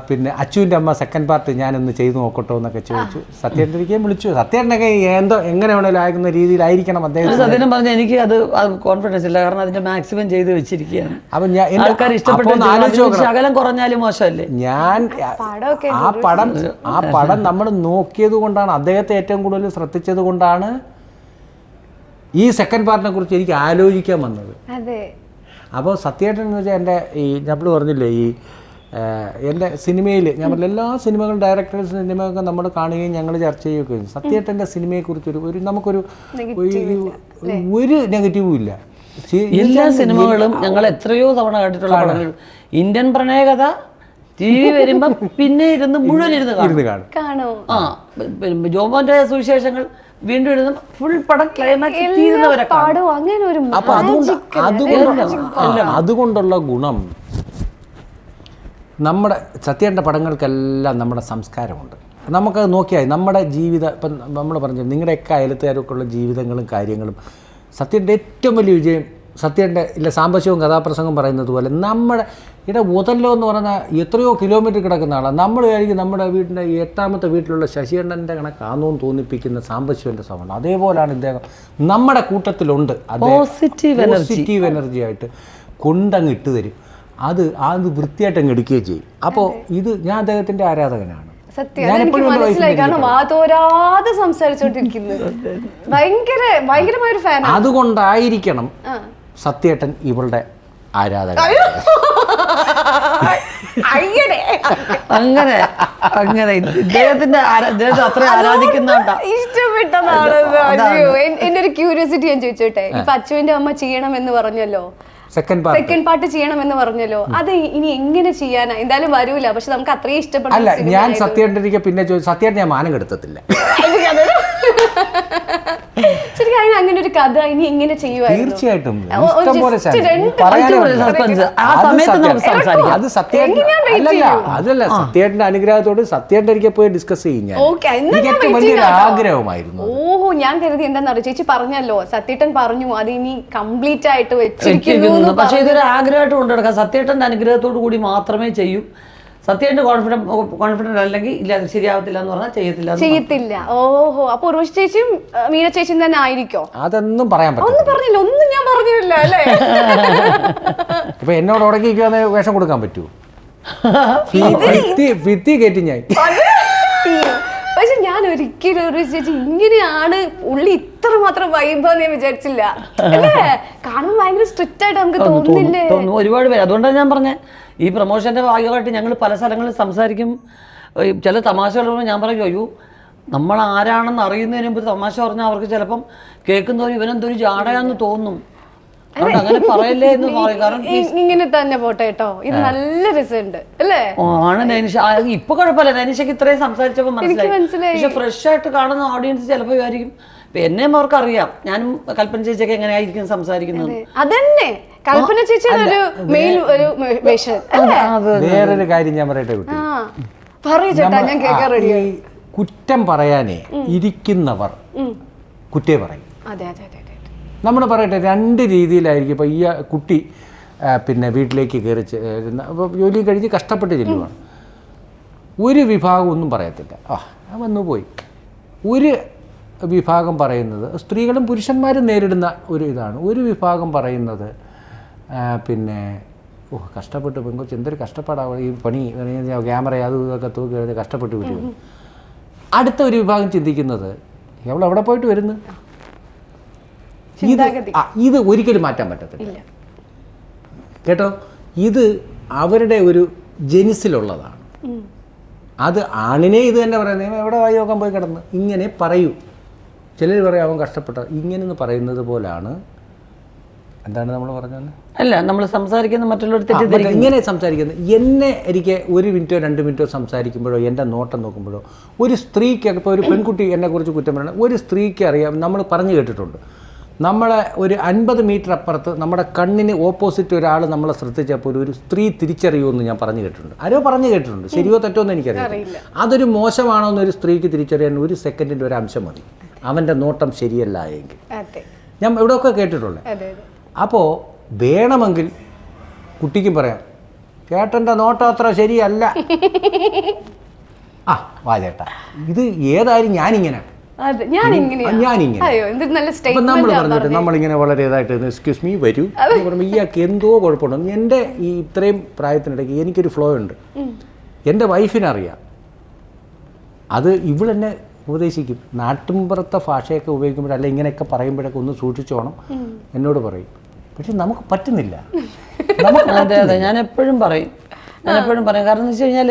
പിന്നെ അച്ചുവിൻ്റെ അമ്മ സെക്കൻഡ് പാർട്ട് ഞാനൊന്ന് ചെയ്തു നോക്കട്ടോ എന്നൊക്കെ ചോദിച്ചു. സത്യേട്ടനിരിക്കുകയും വിളിച്ചു. സത്യേട്ടനൊക്കെ എങ്ങനെ വേണേലും ആകുന്ന രീതിയിലായിരിക്കണം അദ്ദേഹം. സത്യം പറഞ്ഞാൽ എനിക്ക് അത് കോൺഫിഡൻസ് ഇല്ല, കാരണം അതിന്റെ മാക്സിമം ചെയ്ത് വെച്ചിരിക്കുകയാണ്. അപ്പം ഞാൻ ആൾക്കാർ ഇഷ്ടപ്പെട്ട ശകലം കുറഞ്ഞാലും മോശമല്ലേ. ഞാൻ ആ പടം നമ്മൾ നോക്കിയത് കൊണ്ടാണ്, അദ്ദേഹത്തെ ഏറ്റവും കൂടുതൽ ശ്രദ്ധിച്ചത് കൊണ്ടാണ് ഈ സെക്കൻഡ് പാർട്ടിനെ കുറിച്ച് എനിക്ക് ആലോചിക്കാൻ വന്നത്. അപ്പോൾ സത്യേട്ടൻ എന്ന് വെച്ചാൽ എൻ്റെ ഈ നമ്മൾ പറഞ്ഞില്ലേ ഈ എൻ്റെ സിനിമയിൽ ഞാൻ പറഞ്ഞ എല്ലാ സിനിമകളും ഡയറക്ടേഴ്സ് സിനിമയൊക്കെ നമ്മൾ കാണുകയും ഞങ്ങൾ ചർച്ച ചെയ്യുകയൊക്കെ ചെയ്യും. സത്യേട്ടൻ്റെ സിനിമയെക്കുറിച്ച് ഒരു നമുക്കൊരു ഒരു നെഗറ്റീവും ഇല്ല. എല്ലാ സിനിമകളും ഞങ്ങൾ എത്രയോ തവണ കണ്ടിട്ടുള്ള പടങ്ങൾ. ഇന്ത്യൻ പ്രണയകഥ ടി വി വരുമ്പം പിന്നെ ഇരുന്ന് മുഴുവൻ ഇരുന്ന് കാണും. ആ ജോമോന്റെ സുവിശേഷങ്ങൾ വീണ്ടും ഇടുന്ന ഫുൾ പടം ക്ലൈമാക്സ് തീരുന്നവരെ കാണും. അപ്പൊ അതുകൊണ്ടുള്ള ഗുണം നമ്മുടെ സത്യേട്ടൻ്റെ പടങ്ങൾക്കെല്ലാം നമ്മുടെ സംസ്കാരമുണ്ട്. നമുക്കത് നോക്കിയാൽ നമ്മുടെ ജീവിതം ഇപ്പം നമ്മൾ പറഞ്ഞു നിങ്ങളുടെയൊക്കെ അയലത്തുകാരൊക്കെ ഉള്ള ജീവിതങ്ങളും കാര്യങ്ങളും സത്യേട്ടൻ്റെ ഏറ്റവും വലിയ വിജയം സത്യേട്ടൻ്റെ ഇല്ല സാമ്പശികവും കഥാപ്രസംഗം പറയുന്നത് പോലെ നമ്മുടെ ഇവിടെ ഉതല്ലോ എന്ന് പറഞ്ഞാൽ എത്രയോ കിലോമീറ്റർ കിടക്കുന്ന ആളാണ്. നമ്മൾ കഴിക്കും നമ്മുടെ വീടിൻ്റെ 8ാമത്തെ വീട്ടിലുള്ള ശശികണ്ഠൻ്റെ കണക്കാണെന്ന് തോന്നിപ്പിക്കുന്ന സാമ്പശിവൻ്റെ സൗണ്ട് അതേപോലെയാണ് ഇദ്ദേഹം നമ്മുടെ കൂട്ടത്തിലുണ്ട്. പോസിറ്റീവ് എനർജി ആയിട്ട് കൊണ്ടങ്ങ് ഇട്ട് തരും. അത് വൃത്തിയായിട്ട് അങ്ങ് എടുക്കുകയും ചെയ്യും. അപ്പോൾ ഇത് ഞാൻ അദ്ദേഹത്തിൻ്റെ ആരാധകനാണ്. അതുകൊണ്ടായിരിക്കണം സത്യേട്ടൻ ഇവളുടെ ആരാധകൻ. അങ്ങനെ അങ്ങനെ ഇദ്ദേഹത്തിന്റെ അത്ര ആരാധിക്കുന്നുണ്ടോ? ഇഷ്ടപ്പെട്ടതാണ്. എന്റെ ഒരു ക്യൂരിയോസിറ്റി ഞാൻ ചോദിച്ചോട്ടെ, ഇപ്പൊ അച്ചുവിന്റെ അമ്മ ചെയ്യണം എന്ന് പറഞ്ഞല്ലോ, സെക്കൻഡ് പാർട്ട് ചെയ്യണം എന്ന് പറഞ്ഞല്ലോ, അത് ഇനി എങ്ങനെ ചെയ്യാനാ? എന്തായാലും വരൂല, പക്ഷെ നമുക്ക് അത്രയും ഇഷ്ടപ്പെടും. അല്ല ഞാൻ സത്യേട്ടനിരിക്കെ പിന്നെ സത്യേട്ടൻ ഞാൻ മാനം കെടുത്തത്തില്ല. ശരിക്കും അതിന് അങ്ങനെ ഒരു കഥ ഇനി എങ്ങനെ ചെയ്യുമായിരുന്നു? തീർച്ചയായിട്ടും അതല്ല സത്യേട്ടന്റെ അനുഗ്രഹത്തോട് സത്യേട്ടൻ ഒരിക്കൽ പോയി ഡിസ്കസ് ചെയ്യും. ഞാൻ വലിയൊരു ആഗ്രഹമായിരുന്നു. ഓഹോ, ഞാൻ കരുതി എന്താണെന്നറിയോ, ചേച്ചി പറഞ്ഞല്ലോ സത്യേട്ടൻ പറഞ്ഞു അത് ഇനി കംപ്ലീറ്റ് ആയിട്ട് വെച്ചിരിക്കുന്നു. പക്ഷെ ഇതൊരു ആഗ്രഹമായിട്ട് കൊണ്ടുനടക്കാം. സത്യേട്ടന്റെ അനുഗ്രഹത്തോടു കൂടി മാത്രമേ ചെയ്യൂ. സത്യേട്ടന്റെ കോൺഫിഡന്റ് അല്ലെങ്കിൽ ഇല്ല ശരിയാവത്തില്ല എന്ന് പറഞ്ഞാൽ ചെയ്യത്തില്ല. ഓഹോ, അപ്പൊ ഉർവശി ചേച്ചിയും മീന ചേച്ചിയും തന്നെ ആയിരിക്കോ? അതൊന്നും പറയാൻ പറ്റില്ല. ഒന്നും പറഞ്ഞില്ല, ഒന്നും ഞാൻ പറഞ്ഞില്ല അല്ലേ? ഇപ്പൊ എന്നോട് ഉടക്കിക്കാതെ വേഷം കൊടുക്കാൻ പറ്റുമോ? ഭിത്തി കയറ്റി ഞാൻ. പക്ഷെ ഞാൻ ഒരിക്കലും ഉർവശി ചേച്ചി ഇങ്ങനെയാണ് ഉള്ളി ഇത്ര മാത്രം വൈബാന്ന് ഞാൻ വിചാരിച്ചില്ല. അല്ലേ? കാണുമ്പോൾ ഭയങ്കര സ്ട്രിക്റ്റ് ആയിട്ട് നമുക്ക് തോന്നുന്നില്ലേ? ഒരുപാട് പേര്. അതുകൊണ്ടാണ് ഞാൻ പറഞ്ഞത് ഈ പ്രൊമോഷൻ്റെ ഭാഗമായിട്ട് ഞങ്ങൾ പല സ്ഥലങ്ങളിൽ സംസാരിക്കും. ചില തമാശകൾ ഞാൻ പറയും, അയ്യോ നമ്മൾ ആരാണെന്ന് അറിയുന്നതിന് മുമ്പ് തമാശ പറഞ്ഞാൽ അവർക്ക് ചിലപ്പം കേൾക്കുന്നവർ ഇവനെന്തൊരു ജാടയാന്ന് തോന്നും. അങ്ങനെ പറയല്ലേ എന്ന് പറയും. കാരണം ഇങ്ങനെ തന്നെ പോട്ടെ കേട്ടോ, ഇത് നല്ല രസമുണ്ട് അല്ലേ? ആണ് നൈനിഷ. ഇപ്പൊ കുഴപ്പമില്ല, നൈനിഷക്ക് ഇത്രയും സംസാരിച്ചപ്പോൾ മനസ്സിലായി. പക്ഷെ ഫ്രഷ് ആയിട്ട് കാണുന്ന ഓഡിയൻസ് ചിലപ്പോൾ വിചാരിക്കും, എന്നെയും അവർക്ക് അറിയാം ഞാനും കൽപ്പന ചേച്ചിയൊക്കെ എങ്ങനെയായിരിക്കും സംസാരിക്കുന്നത്. അതന്നെ കൽപ്പന ചേച്ചി വേറൊരു കാര്യം ഞാൻ പറയട്ടെ, കുറ്റം പറയാനേ ഇരിക്കുന്നവർ കുറ്റേ പറയും. നമ്മൾ പറയട്ടെ, രണ്ട് രീതിയിലായിരിക്കും. ഇപ്പോൾ ഈ കുട്ടി പിന്നെ വീട്ടിലേക്ക് കയറി അപ്പോൾ ജോലി കഴിഞ്ഞ് കഷ്ടപ്പെട്ട് ചെല്ലുവാണ്. ഒരു വിഭാഗം ഒന്നും പറയത്തില്ല, വന്നു പോയി. ഒരു വിഭാഗം പറയുന്നത് സ്ത്രീകളും പുരുഷന്മാരും നേരിടുന്ന ഒരു ഇതാണ്. ഒരു വിഭാഗം പറയുന്നത് പിന്നെ കഷ്ടപ്പെട്ട് പെൺകൊച്ച് എന്തൊരു കഷ്ടപ്പാടാവും ഈ പണി, ക്യാമറ അതും ഇതൊക്കെ തൂക്കി എഴുതി കഷ്ടപ്പെട്ട് വിട്ടു. അടുത്ത ഒരു വിഭാഗം ചിന്തിക്കുന്നത് എവിടെ പോയിട്ട് വരുന്നു. ഇത് ഒരിക്കലും മാറ്റാൻ പറ്റത്തില്ല കേട്ടോ. ഇത് അവരുടെ ഒരു ജനിസിലുള്ളതാണ്. അത് ആണിനെ ഇത് തന്നെ പറയുന്നത്, എവിടെ വായി നോക്കാൻ പോയി കിടന്ന് ഇങ്ങനെ പറയൂ. ചിലർ പറയും അവൻ കഷ്ടപ്പെട്ട ഇങ്ങനെന്ന് പറയുന്നത് പോലാണ്. എന്താണ് നമ്മൾ പറഞ്ഞത്? അല്ല, നമ്മൾ സംസാരിക്കുന്ന മറ്റുള്ളവർ ഇങ്ങനെ സംസാരിക്കുന്നത്. എന്നെ എനിക്ക് 1 മിനിറ്റോ 2 മിനിറ്റോ സംസാരിക്കുമ്പോഴോ എൻ്റെ നോട്ടം നോക്കുമ്പോഴോ ഒരു സ്ത്രീക്ക്, ഇപ്പോൾ ഒരു പെൺകുട്ടി എന്നെക്കുറിച്ച് കുറ്റം പറയണം, ഒരു സ്ത്രീക്ക് അറിയാം. നമ്മൾ പറഞ്ഞു കേട്ടിട്ടുണ്ട്, നമ്മളെ ഒരു 50 മീറ്റർ അപ്പുറത്ത് നമ്മുടെ കണ്ണിന് ഓപ്പോസിറ്റ് ഒരാൾ നമ്മളെ ശ്രദ്ധിച്ചപ്പോൾ ഒരു സ്ത്രീ തിരിച്ചറിയുമെന്ന് ഞാൻ പറഞ്ഞു കേട്ടിട്ടുണ്ട്. ആരോ പറഞ്ഞു കേട്ടിട്ടുണ്ട്, ശരിയോ തെറ്റോ എന്ന് എനിക്കറിയില്ല. അതൊരു മോശമാണോ എന്നൊരു സ്ത്രീക്ക് തിരിച്ചറിയാൻ 1 സെക്കൻഡിൻ്റെ ഒരു അംശം മതി, അവൻ്റെ നോട്ടം ശരിയല്ല എങ്കിൽ. ഞാൻ ഇവിടെയൊക്കെ കേട്ടിട്ടുള്ളത്. അപ്പോൾ വേണമെങ്കിൽ കുട്ടിക്കും പറയാം, ചേട്ടൻ്റെ നോട്ടം അത്ര ശരിയല്ല. ആ വാ ചേട്ടാ, ഇത് ഏതായാലും ഞാനിങ്ങനെ അതെ, ഞാനിങ്ങനെ അയ്യോ എന്ത് നല്ല അപ്പം സ്റ്റേറ്റ്മെന്റ് നമ്മൾ പറഞ്ഞിട്ട് നമ്മളിങ്ങനെ വളരെ ഇതായിട്ട് എക്സ്ക്യൂസ് മീ വരൂ എന്ന് പറയുമ്പോൾ ഇയാൾക്ക് എന്തോ കുഴപ്പമുണ്ട്. എൻ്റെ ഈ ഇത്രയും പ്രായത്തിനിടയ്ക്ക് എനിക്കൊരു ഫ്ലോ ഉണ്ട്. എൻ്റെ വൈഫിനറിയാം. അത് ഇവളെന്നെ ഉപദേശിക്കും. നാട്ടിൻപുറത്തെ ഭാഷയൊക്കെ ഉപയോഗിക്കുമ്പോൾ അല്ല ഇങ്ങനെയൊക്കെ പറയുമ്പോഴൊക്കെ ഒന്ന് സൂക്ഷിച്ചോണം എന്നോട് പറയും. പക്ഷെ നമുക്ക് പറ്റുന്നില്ല. അതെ അതെ, ഞാൻ എപ്പോഴും പറയും. കാരണം എന്ന് വെച്ച് കഴിഞ്ഞാൽ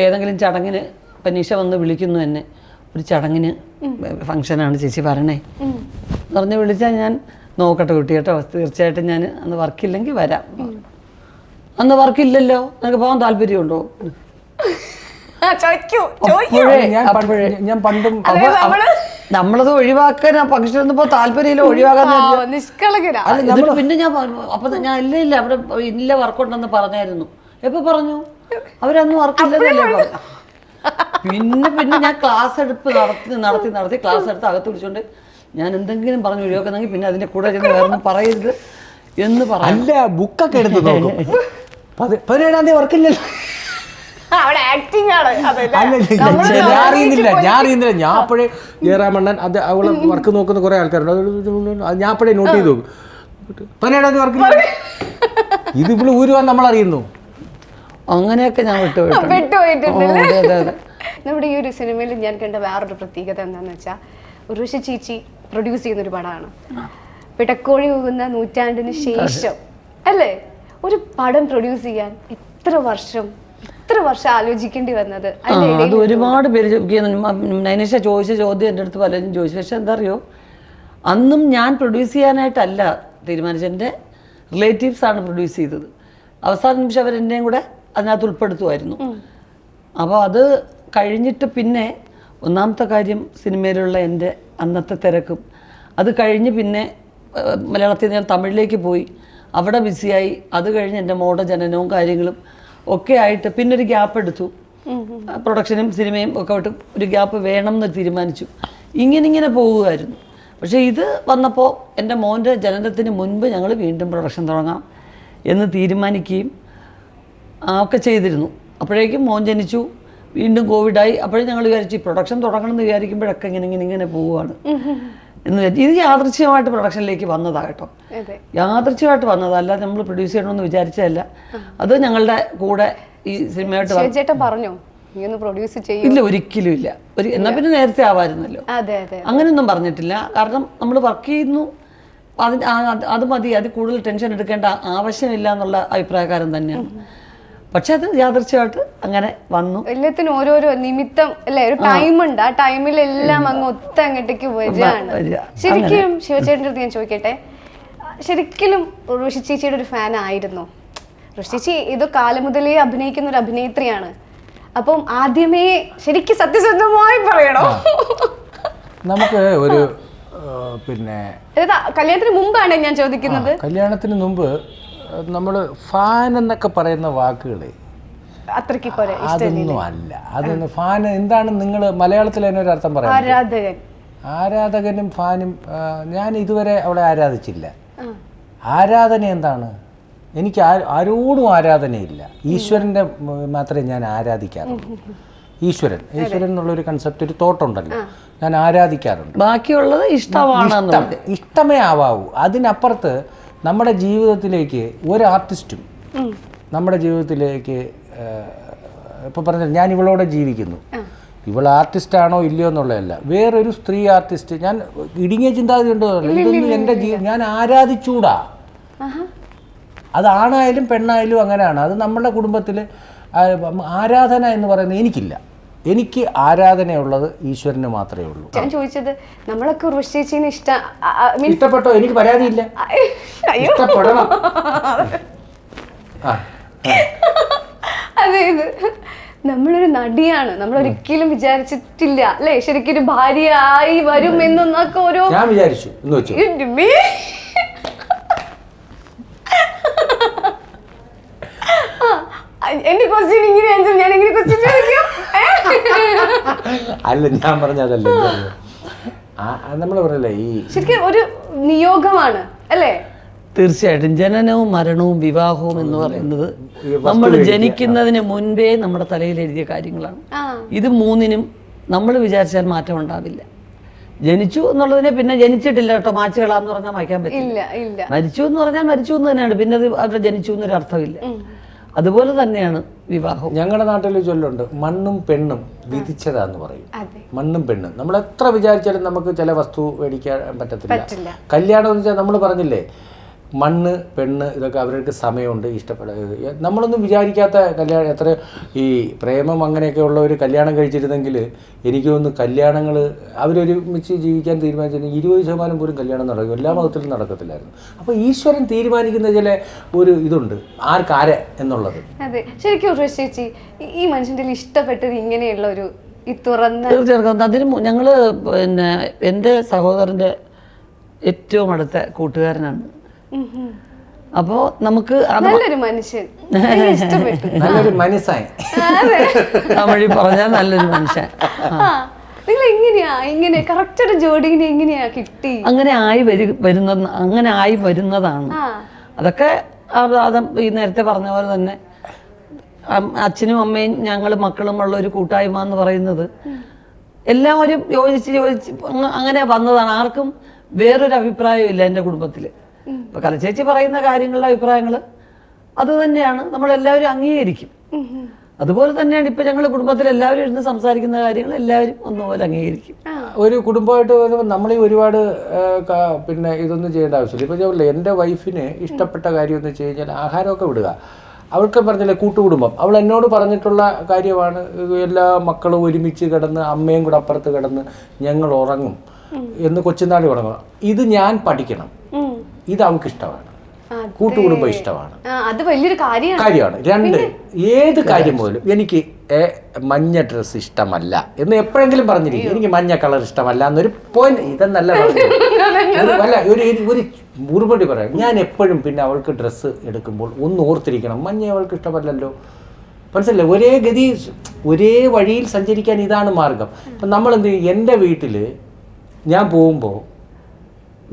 ഏതെങ്കിലും ചടങ്ങിന് ഇപ്പം നിഷ വന്ന് വിളിക്കുന്നു എന്നെ, ഒരു ചടങ്ങിന് ഫംഗ്ഷനാണ് ചേച്ചി വരണേ പറഞ്ഞ് വിളിച്ചാൽ ഞാൻ നോക്കട്ടെ കുട്ടി കേട്ടോ, തീർച്ചയായിട്ടും ഞാൻ അന്ന് വർക്കില്ലെങ്കിൽ വരാം. അന്ന് വർക്കില്ലല്ലോ, നിനക്ക് പോകാൻ താല്പര്യമുണ്ടോ? ഞാൻ പണ്ടും നമ്മളത് ഒഴിവാക്കാൻ ആ ഫംഗ്ഷൻ ഒന്നും ഇപ്പോൾ താല്പര്യമില്ല, ഒഴിവാക്കാൻ. പിന്നെ ഞാൻ ഇല്ല അവിടെ ഇല്ല വർക്കുണ്ടെന്ന് പറഞ്ഞായിരുന്നു. എപ്പോൾ പറഞ്ഞു? അവരന്ന് വർക്കില്ലെന്നല്ലേ പറഞ്ഞു. പിന്നെ ഞാൻ ക്ലാസ് എടുപ്പ് നടത്തി ക്ലാസ് എടുത്ത് അകത്ത് വിളിച്ചോണ്ട് ഞാൻ എന്തെങ്കിലും പറഞ്ഞു ഒഴിവാക്കുന്നെങ്കിൽ പിന്നെ അതിന്റെ കൂടെ വേറെ പറയരുത് എന്ന് പറഞ്ഞു. അല്ല, ബുക്കൊക്കെ എടുത്ത് നോക്കും. 17-ാം തീയതി വർക്കില്ലല്ലോ. ഞാൻ അറിയുന്നില്ല. ഞാൻ അപ്പോഴേ ജയറാമണ്ണൻ അത് അവളെ വർക്ക് നോക്കുന്ന കുറെ ആൾക്കാരുണ്ട്. അത് ഞാൻ അപ്പോഴേ നോട്ട് ചെയ്ത് നോക്കും. 17-ാം തീയതി വർക്കില്ല. ഇത് ഇവിടെ ഊരുവാൻ നമ്മൾ അറിയുന്നു. അങ്ങനെയൊക്കെ ഞാൻ വിട്ടുപോയിട്ടുണ്ട്. നമ്മുടെ ഈ ഒരു സിനിമയിൽ ഞാൻ കണ്ട വേറൊരു പ്രത്യേകത എന്താണെന്ന് വെച്ചാൽ, ഉർവശി ചേച്ചി പ്രൊഡ്യൂസ് ചെയ്യുന്നൊരു പടമാണ് പിടക്കോഴി പോകുന്ന നൂറ്റാണ്ടിന് ശേഷം അല്ലേ ഒരു പടം പ്രൊഡ്യൂസ് ചെയ്യാൻ ഇത്ര വർഷം ആലോചിക്കേണ്ടി വന്നത്? അത് ഒരുപാട് പേര് നൈനിഷ ചോദിച്ച ചോദ്യം എൻ്റെ അടുത്ത് പലരും ചോദിച്ചു. പക്ഷെ എന്താ അറിയോ, അന്നും ഞാൻ പ്രൊഡ്യൂസ് ചെയ്യാനായിട്ടല്ല തീരുമാനിച്ചത്. എൻ്റെ റിലേറ്റീവ്സാണ് പ്രൊഡ്യൂസ് ചെയ്തത്. അവസാന നിമിഷം അവരെന്നെയും കൂടെ അതിനകത്ത് ഉൾപ്പെടുത്തുമായിരുന്നു. അപ്പോൾ അത് കഴിഞ്ഞിട്ട് പിന്നെ ഒന്നാമത്തെ കാര്യം സിനിമയിലുള്ള എൻ്റെ അന്നത്തെ തിരക്കും, അത് കഴിഞ്ഞ് പിന്നെ മലയാളത്തിൽ ഞാൻ തമിഴിലേക്ക് പോയി, അവിടെ ബിസിയായി. അത് കഴിഞ്ഞ് എൻ്റെ മോടെ ജനനവും കാര്യങ്ങളും ഒക്കെ ആയിട്ട് പിന്നെ ഒരു ഗ്യാപ്പ് എടുത്തു. പ്രൊഡക്ഷനും സിനിമയും ഒക്കെ ആയിട്ട് ഒരു ഗ്യാപ്പ് വേണം എന്ന് തീരുമാനിച്ചു. ഇങ്ങനെ പോവുമായിരുന്നു. പക്ഷേ ഇത് വന്നപ്പോൾ എൻ്റെ മോൻ്റെ ജനനത്തിന് മുൻപ് ഞങ്ങൾ വീണ്ടും പ്രൊഡക്ഷൻ തുടങ്ങാം എന്ന് തീരുമാനിക്കുകയും ഒക്കെ ചെയ്തിരുന്നു. അപ്പോഴേക്കും മോൻ ജനിച്ചു, വീണ്ടും കോവിഡായി. അപ്പോഴും ഞങ്ങൾ വിചാരിച്ചു പ്രൊഡക്ഷൻ തുടങ്ങണം എന്ന് വിചാരിക്കുമ്പോഴൊക്കെ ഇങ്ങനെ പോവുകയാണ് എന്ന് വിചാരിച്ചു. ഇത് യാദൃച്ഛികമായിട്ട് പ്രൊഡക്ഷനിലേക്ക് വന്നതാണ് കേട്ടോ, യാദൃച്ഛികമായിട്ട് വന്നതാണ്, അല്ലാതെ നമ്മൾ പ്രൊഡ്യൂസ് ചെയ്യണമെന്ന് വിചാരിച്ചതല്ല. അത് ഞങ്ങളുടെ കൂടെ ഈ സിനിമയായിട്ട് പറഞ്ഞു ഇല്ല, ഒരിക്കലും ഇല്ല. എന്നാൽ പിന്നെ നേരത്തെ ആവായിരുന്നല്ലോ, അങ്ങനെയൊന്നും പറഞ്ഞിട്ടില്ല. കാരണം നമ്മൾ വർക്ക് ചെയ്യുന്നു, അത് മതി, അത് കൂടുതൽ ടെൻഷൻ എടുക്കേണ്ട ആവശ്യമില്ല എന്നുള്ള അഭിപ്രായക്കാരൻ തന്നെയാണ്. പക്ഷെ അത് യാദൃച്ഛമായിട്ട് അങ്ങനെ വന്നു. എല്ലാത്തിനും ഓരോരോ നിമിത്തം അല്ലെ, ഒരു ടൈമുണ്ട്. ആ ടൈമിലെല്ലാം അങ്ങ് ഒത്തങ്ങോട്ടേക്ക് വരികയാണ്. ശരിക്കും ശിവചേട്ടൻ്റെ അടുത്ത് ഞാൻ ചോദിക്കട്ടെ, ശരിക്കും ഋഷി ചേച്ചിയുടെ ഒരു ഫാൻ ആയിരുന്നു? ഋഷി ചേച്ചി ഇത് കാലം മുതലേ അഭിനയിക്കുന്ന ഒരു അഭിനേത്രിയാണ്. അപ്പം ആദ്യമേ ശരിക്കും സത്യസന്ധമായി പറയണോ? നമുക്ക് ഒരു പിന്നെ കല്യാണത്തിന് മുമ്പാണ് ഞാൻ ചോദിക്കുന്നത്. കല്യാണത്തിന് മുമ്പ് നമ്മൾ ഫാൻ എന്നൊക്കെ പറയുന്ന വാക്കുകളെ അതൊന്നും അല്ല. അതൊന്നും ഫാൻ എന്താണ് നിങ്ങൾ മലയാളത്തിൽ അതിനൊരു അർത്ഥം പറയാം. ആരാധകനും ഫാനും ഞാൻ ഇതുവരെ അവളെ ആരാധിച്ചില്ല. ആരാധന എന്താണ്? എനിക്ക് ആരോടും ആരാധനയില്ല. ഈശ്വരൻ്റെ മാത്രമേ ഞാൻ ആരാധിക്കാറുള്ളൂ. ഈശ്വരൻ എന്നുള്ളൊരു കൺസെപ്റ്റ്, ഒരു തോട്ടുണ്ടല്ലോ, ഞാൻ ആരാധിക്കാറുണ്ട്. ബാക്കിയുള്ളത് ഇഷ്ടമേ ആവാവൂ. അതിനപ്പുറത്ത് നമ്മുടെ ജീവിതത്തിലേക്ക് ഒരു ആർട്ടിസ്റ്റും നമ്മുടെ ജീവിതത്തിലേക്ക് ഇപ്പോൾ പറഞ്ഞാൽ ഞാൻ ഇവളോടെ ജീവിക്കുന്നു, ഇവൾ ആർട്ടിസ്റ്റാണോ ഇല്ലയോ എന്നുള്ളതല്ല, വേറൊരു സ്ത്രീ ആർട്ടിസ്റ്റ്, ഞാൻ ഇടുങ്ങിയ ചിന്താഗതി ഉണ്ടല്ലോ, ഇതൊന്നും എൻ്റെ ഞാൻ ആരാധിച്ചൂടാ. അതാണായാലും പെണ്ണായാലും അങ്ങനെയാണ്. അത് നമ്മുടെ കുടുംബത്തിൽ ആരാധന എന്ന് പറയുന്നത് എനിക്കില്ല. എനിക്ക് ആരാധനയുള്ളത് ഈശ്വരന് മാത്രമേ ഉള്ളൂ. ഞാൻ ചോദിച്ചത് നമ്മളൊക്കെ ഋഷിച്ചേച്ചിനെ ഇഷ്ടപ്പെട്ടോ? എനിക്ക് പരാതിയില്ല, ഇഷ്ടപ്പെടണം. അതായത് നമ്മളൊരു നടിയാണ്, നമ്മൾ ഒരിക്കലും വിചാരിച്ചിട്ടില്ല അല്ലേ ശരിക്കും ഒരു ഭാര്യയായി വരും എന്നൊക്കെ ഓരോ ഞാൻ വിചാരിച്ചു എന്ന് വെച്ചു. എന്റെ ക്വസ്റ്റ്യൻ ഇങ്ങനെ ഞാൻ എങ്ങനെ ക്വസ്റ്റ്യൻ ചോദിക്കും? അല്ല, ഞാൻ പറഞ്ഞതല്ല. നമ്മൾ പറയല്ലേ ഈ ശരിക്കും ഒരു നിയോഗമാണ് അല്ലേ? തീർച്ചയായിട്ടും ജനനവും മരണവും വിവാഹവും എന്ന് പറയുന്നത് നമ്മൾ ജനിക്കുന്നതിന് മുൻപേ നമ്മുടെ തലയിൽ എഴുതിയ കാര്യങ്ങളാണ്. ഇത് മൂന്നിനും നമ്മൾ വിചാരിച്ചാൽ മാറ്റം ഉണ്ടാവില്ല. ജനിച്ചു എന്നുള്ളതിനെ പിന്നെ ജനിച്ചിട്ടില്ല കേട്ടോ മാച്ചുകളാന്ന് പറഞ്ഞാൽ മായ്ക്കാൻ പറ്റില്ല. മരിച്ചു എന്ന് പറഞ്ഞാൽ മരിച്ചു എന്ന് തന്നെയാണ്, പിന്നെ അത് അവരുടെ ജനിച്ചു എന്നൊരു അർത്ഥമില്ല. അതുപോലെ തന്നെയാണ് വിവാഹം. ഞങ്ങളുടെ നാട്ടിൽ ചൊല്ലുണ്ട്, മണ്ണും പെണ്ണും വിധിച്ചതാന്ന് പറയും. മണ്ണും പെണ്ണും നമ്മൾ എത്ര വിചാരിച്ചാലും നമുക്ക് ചില വസ്തു മേടിക്കാൻ പറ്റത്തില്ല. കല്യാണം എന്ന് വെച്ചാൽ നമ്മൾ പറഞ്ഞില്ലേ, മണ്ണ് പെണ്ണ് ഇതൊക്കെ അവർക്ക് സമയമുണ്ട്, ഇഷ്ടപ്പെടുക. നമ്മളൊന്നും വിചാരിക്കാത്ത കല്യാണം. എത്ര ഈ പ്രേമം അങ്ങനെയൊക്കെ ഉള്ളവർ കല്യാണം കഴിച്ചിരുന്നെങ്കിൽ എനിക്ക് തോന്നുന്നു കല്യാണങ്ങൾ അവരൊരുമിച്ച് ജീവിക്കാൻ തീരുമാനിച്ചിരുന്നു 20% പോലും കല്യാണം നടക്കും. എല്ലാ മതത്തിലും നടക്കത്തില്ലായിരുന്നു. അപ്പോൾ ഈശ്വരൻ തീരുമാനിക്കുന്ന ചില ഒരു ഇതുണ്ട്, ആർക്കാരെ എന്നുള്ളത്. അതെ, ശരിക്കും ചേച്ചി ഈ മനുഷ്യൻ്റെ ഇഷ്ടപ്പെട്ടത് ഇങ്ങനെയുള്ള ഒരു ഈ തുറന്ന തീർച്ചയായിട്ടും. അതിന് ഞങ്ങൾ പിന്നെ എൻ്റെ സഹോദരൻ്റെ ഏറ്റവും അടുത്ത കൂട്ടുകാരനാണ്. അപ്പോ നമുക്ക് നല്ലൊരു മനുഷ്യൻ, നല്ലൊരു മനുഷ്യൻ, തമിഴിൽ പറഞ്ഞാൽ നല്ലൊരു മനുഷ്യൻ. നിങ്ങൾ എങ്ങനെയാ ഇങ്ങനെ കറക്റ്റ് ഒരു ജോഡിനെ എങ്ങനെയാ കിട്ടി? അങ്ങനെ ആയി വരുന്നതാണ്. അതൊക്കെ ഈ നേരത്തെ പറഞ്ഞ പോലെ തന്നെ അച്ഛനും അമ്മയും ഞങ്ങൾ മക്കളും ഉള്ള ഒരു കൂട്ടായ്മ എന്ന് പറയുന്നത് എല്ലാവരും യോജിച്ച് അങ്ങനെ വന്നതാണ്. ആർക്കും വേറൊരു അഭിപ്രായം ഇല്ല എൻ്റെ കുടുംബത്തിൽ. ഇപ്പൊ കലച്ചേച്ചി പറയുന്ന കാര്യങ്ങളുടെ അഭിപ്രായങ്ങൾ അത് തന്നെയാണ്, നമ്മളെല്ലാവരും അംഗീകരിക്കും. അതുപോലെ തന്നെയാണ് ഇപ്പൊ ഞങ്ങൾ കുടുംബത്തിൽ എല്ലാവരും ഇരുന്ന് സംസാരിക്കുന്ന കാര്യങ്ങൾ എല്ലാവരും ഒന്നുപോലെ അംഗീകരിക്കും. ഒരു കുടുംബമായിട്ട് വരുമ്പോൾ നമ്മൾ ഒരുപാട് പിന്നെ ഇതൊന്നും ചെയ്യേണ്ട ആവശ്യമില്ല. ഇപ്പൊ ഞാൻ എൻ്റെ വൈഫിന് ഇഷ്ടപ്പെട്ട കാര്യം എന്ന് വെച്ച് കഴിഞ്ഞാൽ ആഹാരമൊക്കെ വിടുക. അവൾക്ക് പറഞ്ഞില്ലേ കൂട്ടുകുടുംബം, അവൾ എന്നോട് പറഞ്ഞിട്ടുള്ള കാര്യമാണ്. എല്ലാ മക്കളും ഒരുമിച്ച് കിടന്ന് അമ്മയും കൂടെ അപ്പുറത്ത് കിടന്ന് ഞങ്ങൾ ഉറങ്ങും എന്ന് കൊച്ചുനാളി ഉറങ്ങണം. ഇത് ഞാൻ പഠിക്കണം, ഇത് അവൾക്ക് ഇഷ്ടമാണ്, കൂട്ടുകുടുംബം ഇഷ്ടമാണ്, അത് വലിയൊരു കാര്യമാണ്. രണ്ട്, ഏത് കാര്യം പോലും എനിക്ക് മഞ്ഞ ഡ്രസ്സ് ഇഷ്ടമല്ല എന്ന് എപ്പോഴെങ്കിലും പറഞ്ഞിരിക്കും. എനിക്ക് മഞ്ഞ കളർ ഇഷ്ടമല്ല എന്നൊരു പോയിന്റ്, ഇതെന്നല്ല അല്ല ഒരു മുറുപടി പറയാം. ഞാൻ എപ്പോഴും പിന്നെ അവൾക്ക് ഡ്രസ്സ് എടുക്കുമ്പോൾ ഒന്ന് ഓർത്തിരിക്കണം, മഞ്ഞ അവൾക്ക് ഇഷ്ടമല്ലല്ലോ. മനസ്സിലല്ലേ? ഒരേ ഗതി ഒരേ വഴിയിൽ സഞ്ചരിക്കാൻ ഇതാണ് മാർഗം. ഇപ്പം നമ്മളെന്ത് ചെയ്യും, എൻ്റെ വീട്ടിൽ ഞാൻ പോകുമ്പോൾ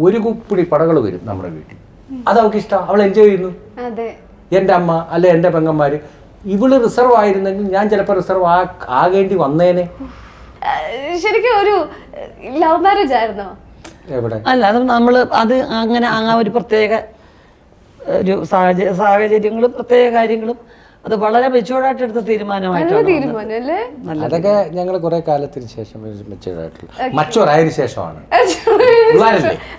ഒരു കുപ്പിടി പടകൾ വരും നമ്മുടെ വീട്ടിൽ, അത് അവൾക്ക് ഇഷ്ടമാണ്, അവൾ എൻജോയ് ചെയ്യുന്നു. എൻ്റെ അമ്മ അല്ലെ എൻ്റെ പെങ്ങന്മാർ, ഇവള് റിസർവ് ആയിരുന്നെങ്കിൽ ഞാൻ ചിലപ്പോൾ റിസർവ് ആകേണ്ടി വന്നേനെ. ശരിക്കും ഒരു ലവ് മാരേജ് ആയിരുന്നോ? എവിടെ? അല്ല, അത് നമ്മൾ അത് അങ്ങനെ ഒരു പ്രത്യേക ഒരു സാഹചര്യങ്ങളും പ്രത്യേക കാര്യങ്ങളും അത് വളരെ മെച്ചൂർഡായിട്ട് എടുത്ത തീരുമാനമായിട്ടാണ്. അതൊക്കെ ഞങ്ങൾ കുറെ കാലത്തിന് ശേഷം മച്ചൂറായതിനു ശേഷമാണ്.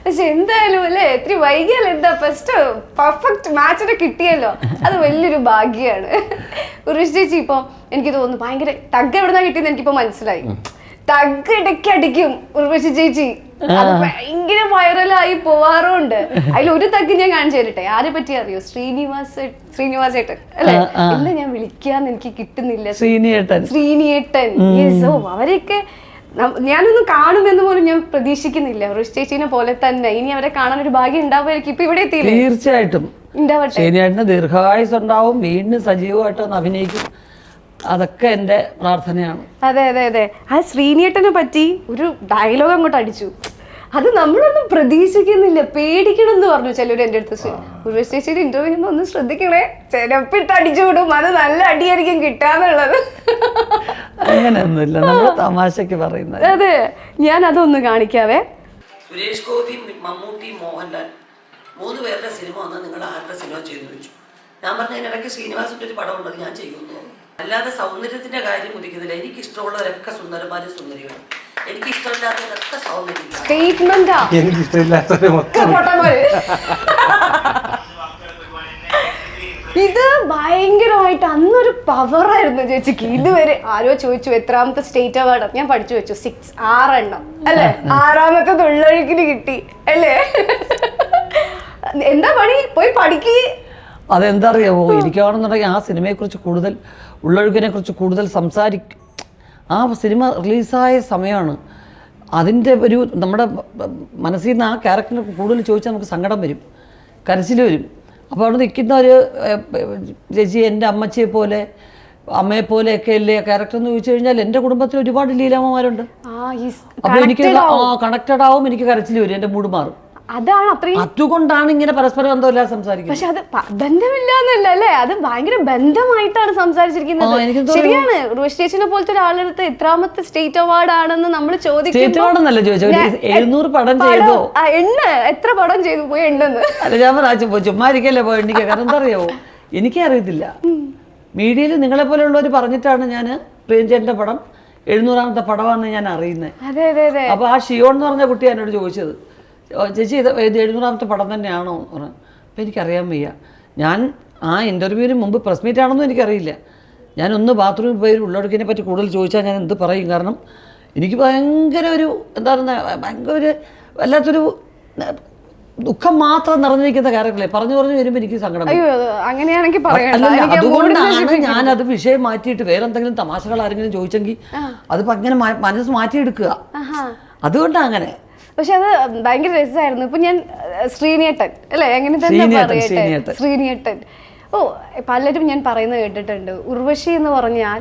പക്ഷെ എന്തായാലും അല്ലേ, ഇത്തിരി വൈകിയാൽ എന്താ, ഫസ്റ്റ് പെർഫെക്റ്റ് മാച്ചിനെ കിട്ടിയല്ലോ, അത് വലിയൊരു ഭാഗ്യമാണ്. ഉർവശി ചേച്ചി ഇപ്പൊ എനിക്ക് തോന്നുന്നു ഭയങ്കര ടഗ് എവിടുന്നാ കിട്ടിയെന്ന് എനിക്കിപ്പോ മനസ്സിലായി. ടഗ് ഇടയ്ക്ക് അടിക്കും ഉർവശി ചേച്ചി, അത് ഭയങ്കര വൈറലായി പോവാറുണ്ട്. അതിലൊരു തഗ് ഞാൻ കാണിച്ചു തരട്ടെ. ആരെ പറ്റി അറിയോ? ശ്രീനിവാസേട്ടൻ അല്ലെ, ഇന്ന് ഞാൻ വിളിക്കാന്ന് എനിക്ക് കിട്ടുന്നില്ല. ശ്രീനിയേട്ടൻ. യെസ്. ഓ, അവരൊക്കെ ഞാനൊന്നും കാണുമെന്ന് പോലും ഞാൻ പ്രതീക്ഷിക്കുന്നില്ല. ഉർവശി ചേച്ചിനെ പോലെ തന്നെ ഇനി അവരെ കാണാൻ ഒരു ഭാഗ്യം ഉണ്ടാവുമായിരിക്കും. ഇപ്പൊ ഇവിടെ എത്തിയില്ലേ? തീർച്ചയായിട്ടും ശ്രീനിയേട്ടന് ദീർഘായുസ് ഉണ്ടാവും, വീണ്ടും സജീവമായിട്ടൊന്ന് അഭിനയിക്കും. അതൊക്കെ എൻ്റെ പ്രാർത്ഥനയാണ്. അതെ അതെ അതെ. ആ ശ്രീനിയേട്ടനെ പറ്റി ഒരു ഡയലോഗ് അങ്ങോട്ട് അടിച്ചു, അത് നമ്മളൊന്നും പ്രതീക്ഷിക്കുന്നില്ല, പേടിക്കണം എന്ന് പറഞ്ഞു ചിലർ എൻ്റെ അടുത്ത്. ഉർവശി ചേച്ചിയുടെ ഇന്റർവ്യൂ ചെയ്യുമ്പോൾ ഒന്ന് ശ്രദ്ധിക്കണേ, ചിലപ്പിട്ട് അടിച്ചു വിടും, അത് നല്ല അടിയായിരിക്കും കിട്ടാന്നുള്ളത്. അങ്ങനെയൊന്നുമില്ല, നമ്മൾ തമാശക്ക് പറയുന്നത്. അതെ, ഞാൻ അതൊന്ന് കാണിക്കാവേ. സുരേഷ് ഗോപി, മമ്മൂട്ടി, മോഹൻലാൽ 3 പേരുടെ സിനിമ വന്നാൽ നിങ്ങൾ ആരുടെ സിനിമ ചെയ്തു വെച്ചു? ഞാൻ പറഞ്ഞതിനിടയ്ക്ക് ശ്രീനിവാസിന്റെ ഒരു പടം ഉള്ളത് ഞാൻ ചെയ്യുന്നു. അല്ലാതെ സൗന്ദര്യത്തിന്റെ കാര്യം ഉദിക്കുന്നില്ല. എനിക്ക് ഇഷ്ടമുള്ളവരൊക്കെ സുന്ദരന്മാരും സുന്ദരികളും, എനിക്ക് ഇഷ്ടമില്ലാത്തവരൊക്കെ സൗന്ദര്യം. ഇത് ഭയങ്കരമായിട്ട് അന്നൊരു പവറായിരുന്നു ചേച്ചിക്ക്. ഇതുവരെ ആരോ ചോദിച്ചു എത്രാമത്തെ സ്റ്റേറ്റ് അവാർഡ്, ഞാൻ പഠിച്ചു വെച്ചു 6 എണ്ണം അല്ലേ, 6ാമത്തെ തൊഴിലൊഴുക്കിന് കിട്ടി അല്ലേ. എന്താ പണി, പോയി പഠിക്ക്. അതെന്താ അറിയാമോ, എനിക്കാണെന്നുണ്ടെങ്കിൽ ആ സിനിമയെക്കുറിച്ച് കൂടുതൽ, ഉള്ളൊഴുക്കിനെ കുറിച്ച് കൂടുതൽ സംസാരിക്കും. ആ സിനിമ റിലീസായ സമയമാണ്, അതിൻ്റെ ഒരു നമ്മുടെ മനസ്സിൽ നിന്ന് ആ ക്യാരക്ടറിനെ കൂടുതൽ ചോദിച്ചാൽ നമുക്ക് സങ്കടം വരും, കരച്ചിൽ വരും. അപ്പോൾ അവിടെ നിൽക്കുന്ന ഒരു ചേച്ചി എൻ്റെ അമ്മച്ചിയെ പോലെ അമ്മയെപ്പോലെയൊക്കെ അല്ലേ ക്യാരക്ടർ എന്ന് ചോദിച്ചു കഴിഞ്ഞാൽ എൻ്റെ കുടുംബത്തിൽ ഒരുപാട് ലീലാമ്മമാരുണ്ട്. അപ്പോൾ എനിക്ക് കണക്റ്റഡ് ആവും, എനിക്ക് കരച്ചിൽ വരും, എൻ്റെ മൂഡ് മാറും. അതാണ് അത്രയും. അതുകൊണ്ടാണ് ഇങ്ങനെ പരസ്പരം ബന്ധമില്ലാതെ സംസാരിക്കുന്നത്. പക്ഷെ അത് ബന്ധമില്ലാന്നല്ല അല്ലേ, അത് ഭയങ്കര ബന്ധമായിട്ടാണ് സംസാരിച്ചിരിക്കുന്നത്. ശരിയാണ്, ഉർവശി ചേച്ചിനെ പോലത്തെ ഒരാളെടുത്ത് എത്രാമത്തെ സ്റ്റേറ്റ് അവാർഡ് ആണെന്ന് നമ്മൾ ചോദിക്കുമ്പോഴല്ല ചോദിച്ചോ 700 പടം ചെയ്തോ, എത്ര പടം ചെയ്തു പോയി എണ്ണെന്ന്. അല്ല ഞാൻ പ്രാവശ്യം പോയി ചുമ്മാ ഇരിക്കല്ലേ പോയി എണ്ണിക്കുക. കാരണം എന്താ അറിയാവോ, എനിക്കറിയത്തില്ല. മീഡിയയിൽ നിങ്ങളെ പോലെയുള്ളവർ പറഞ്ഞിട്ടാണ് ഞാൻ പ്രിയഞ്ചേട്ടൻ്റെ പടം 700ാമത്തെ പടമാണെന്ന് ഞാൻ അറിയുന്നത്. അപ്പോൾ ആ ഷിയോൺ എന്ന് പറഞ്ഞ കുട്ടി എന്നോട് ചോദിച്ചത്, ചേച്ചി ഇത് 700ാമത്തെ പടം തന്നെയാണോ എന്ന് പറഞ്ഞു. അപ്പോൾ എനിക്കറിയാൻ വയ്യ. ഞാൻ ആ ഇൻ്റർവ്യൂവിന് മുമ്പ് പ്രസ് മീറ്റ് ആണെന്നും എനിക്കറിയില്ല. ഞാനൊന്ന് ബാത്റൂമിൽ പോയി ഉള്ളടക്കിനെ പറ്റി കൂടുതൽ ചോദിച്ചാൽ ഞാൻ എന്ത് പറയും? കാരണം എനിക്ക് ഭയങ്കര ഒരു എന്താ പറയുക, ഭയങ്കര ഒരു വല്ലാത്തൊരു ദുഃഖം മാത്രം നിറഞ്ഞിരിക്കുന്ന കാര്യങ്ങളെ പറഞ്ഞു വരുമ്പോൾ എനിക്ക് സങ്കടം. അതുകൊണ്ടാണ് ഞാനത് വിഷയം മാറ്റിയിട്ട് വേറെ എന്തെങ്കിലും തമാശകൾ ആരെങ്കിലും ചോദിച്ചെങ്കിൽ അതിപ്പോ അങ്ങനെ മനസ്സ് മാറ്റിയെടുക്കുക. അതുകൊണ്ടാണ് അങ്ങനെ. പക്ഷെ അത് ഭയങ്കര രസമായിരുന്നു. ഇപ്പൊ ഞാൻ ശ്രീനിയേട്ടൻ അല്ലെ, എങ്ങനെ തന്നെ ശ്രീനിയേട്ടൻ, ഓ പലരും ഞാൻ പറയുന്നത് കേട്ടിട്ടുണ്ട്. ഉർവശി എന്ന് പറഞ്ഞാൽ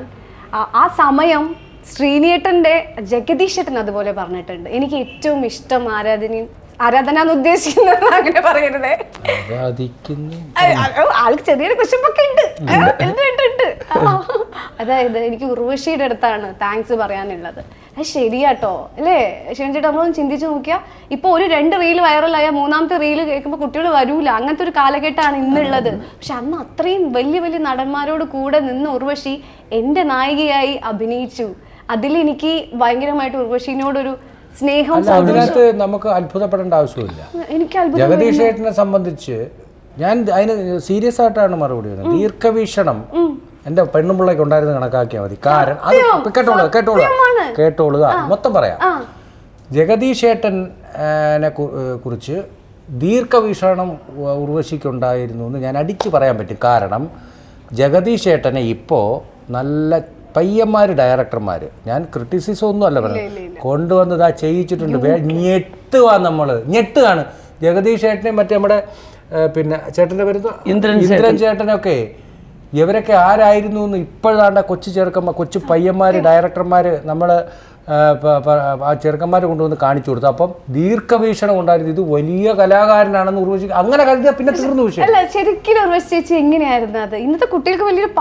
ആ സമയം ശ്രീനിയേട്ടന്റെ ജഗദീശേട്ടൻ അതുപോലെ പറഞ്ഞിട്ടുണ്ട്. എനിക്ക് ഏറ്റവും ഇഷ്ടം ആരാധന എന്ന് ഉദ്ദേശിക്കുന്നത് അങ്ങനെ പറയരുതേ, ആൾക്ക് ചെറിയൊരു കുശുമ്പൊക്കെ ഉണ്ട്. അതായത് എനിക്ക് ഉർവശിയുടെ അടുത്താണ് താങ്ക്സ് പറയാനുള്ളത്. അത് ശരിയാട്ടോ അല്ലേ ശിവൻചേട്ടാ? നമ്മളൊന്ന് ചിന്തിച്ചു നോക്കിയാൽ ഇപ്പൊ ഒരു 2 റീല് വൈറലായ 3ാമത്തെ റീല് കേൾക്കുമ്പോൾ കുട്ടികൾ വരൂല. അങ്ങനത്തെ ഒരു കാലഘട്ടമാണ് ഇന്നുള്ളത്. പക്ഷെ അന്ന് അത്രയും വലിയ വലിയ നടന്മാരോട് കൂടെ നിന്ന് ഉർവശി എൻ്റെ നായികയായി അഭിനയിച്ചു. അതിലെനിക്ക് ഭയങ്കരമായിട്ട് ഉർവശിനോടൊരു സ്നേഹം. അതിനകത്ത് നമുക്ക് അത്ഭുതപ്പെടേണ്ട ആവശ്യമില്ല. ജഗദീഷ് ചേട്ടനെ സംബന്ധിച്ച് ഞാൻ അതിന് സീരിയസ് ആയിട്ടാണ് മറുപടി പറയുന്നത്. ദീർഘവീക്ഷണം എൻ്റെ പെണ്ണുമ്പിള്ളയ്ക്ക് ഉണ്ടായിരുന്നു കണക്കാക്കിയാൽ മതി. കാരണം അത് കേട്ടോളുക മൊത്തം പറയാം. ജഗദീഷ് ചേട്ടനെ കുറിച്ച് ദീർഘവീക്ഷണം ഉർവശിക്കുണ്ടായിരുന്നു എന്ന് ഞാൻ അടിച്ചു പറയാൻ പറ്റും. കാരണം ജഗദീഷ് ചേട്ടനെ ഇപ്പോൾ നല്ല പയ്യന്മാർ ഡയറക്ടർമാർ, ഞാൻ ക്രിറ്റിസിസം ഒന്നും അല്ല പറയുന്നത്, കൊണ്ടുവന്നത് ചെയ്യിച്ചിട്ടുണ്ട്. ഞെട്ടുകയാണ് ജഗദീഷ് ചേട്ടനെയും മറ്റേ നമ്മുടെ പിന്നെ ചേട്ടൻ്റെ പേര് ഇന്ദ്രൻ ചേട്ടനൊക്കെ. ഇവരൊക്കെ ആരായിരുന്നു എന്ന് ഇപ്പോഴാണ്ട കൊച്ചു പയ്യന്മാർ ഡയറക്ടർമാർ നമ്മൾ ആ ചെറുക്കന്മാർ കൊണ്ടുവന്ന് കാണിച്ചു കൊടുത്തു. അപ്പം ദീർഘവീക്ഷണം ഉണ്ടായിരുന്നു. ഇത് വലിയ കലാകാരനാണെന്ന് ഉർവശി അങ്ങനെ കരുതിയാൽ പിന്നെ തീർന്നു വിഷയം. ശരിക്കും ഉർവശി ചേച്ചി എങ്ങനെയായിരുന്നു അത്? ഇന്നത്തെ കുട്ടികൾക്ക് വലിയൊരു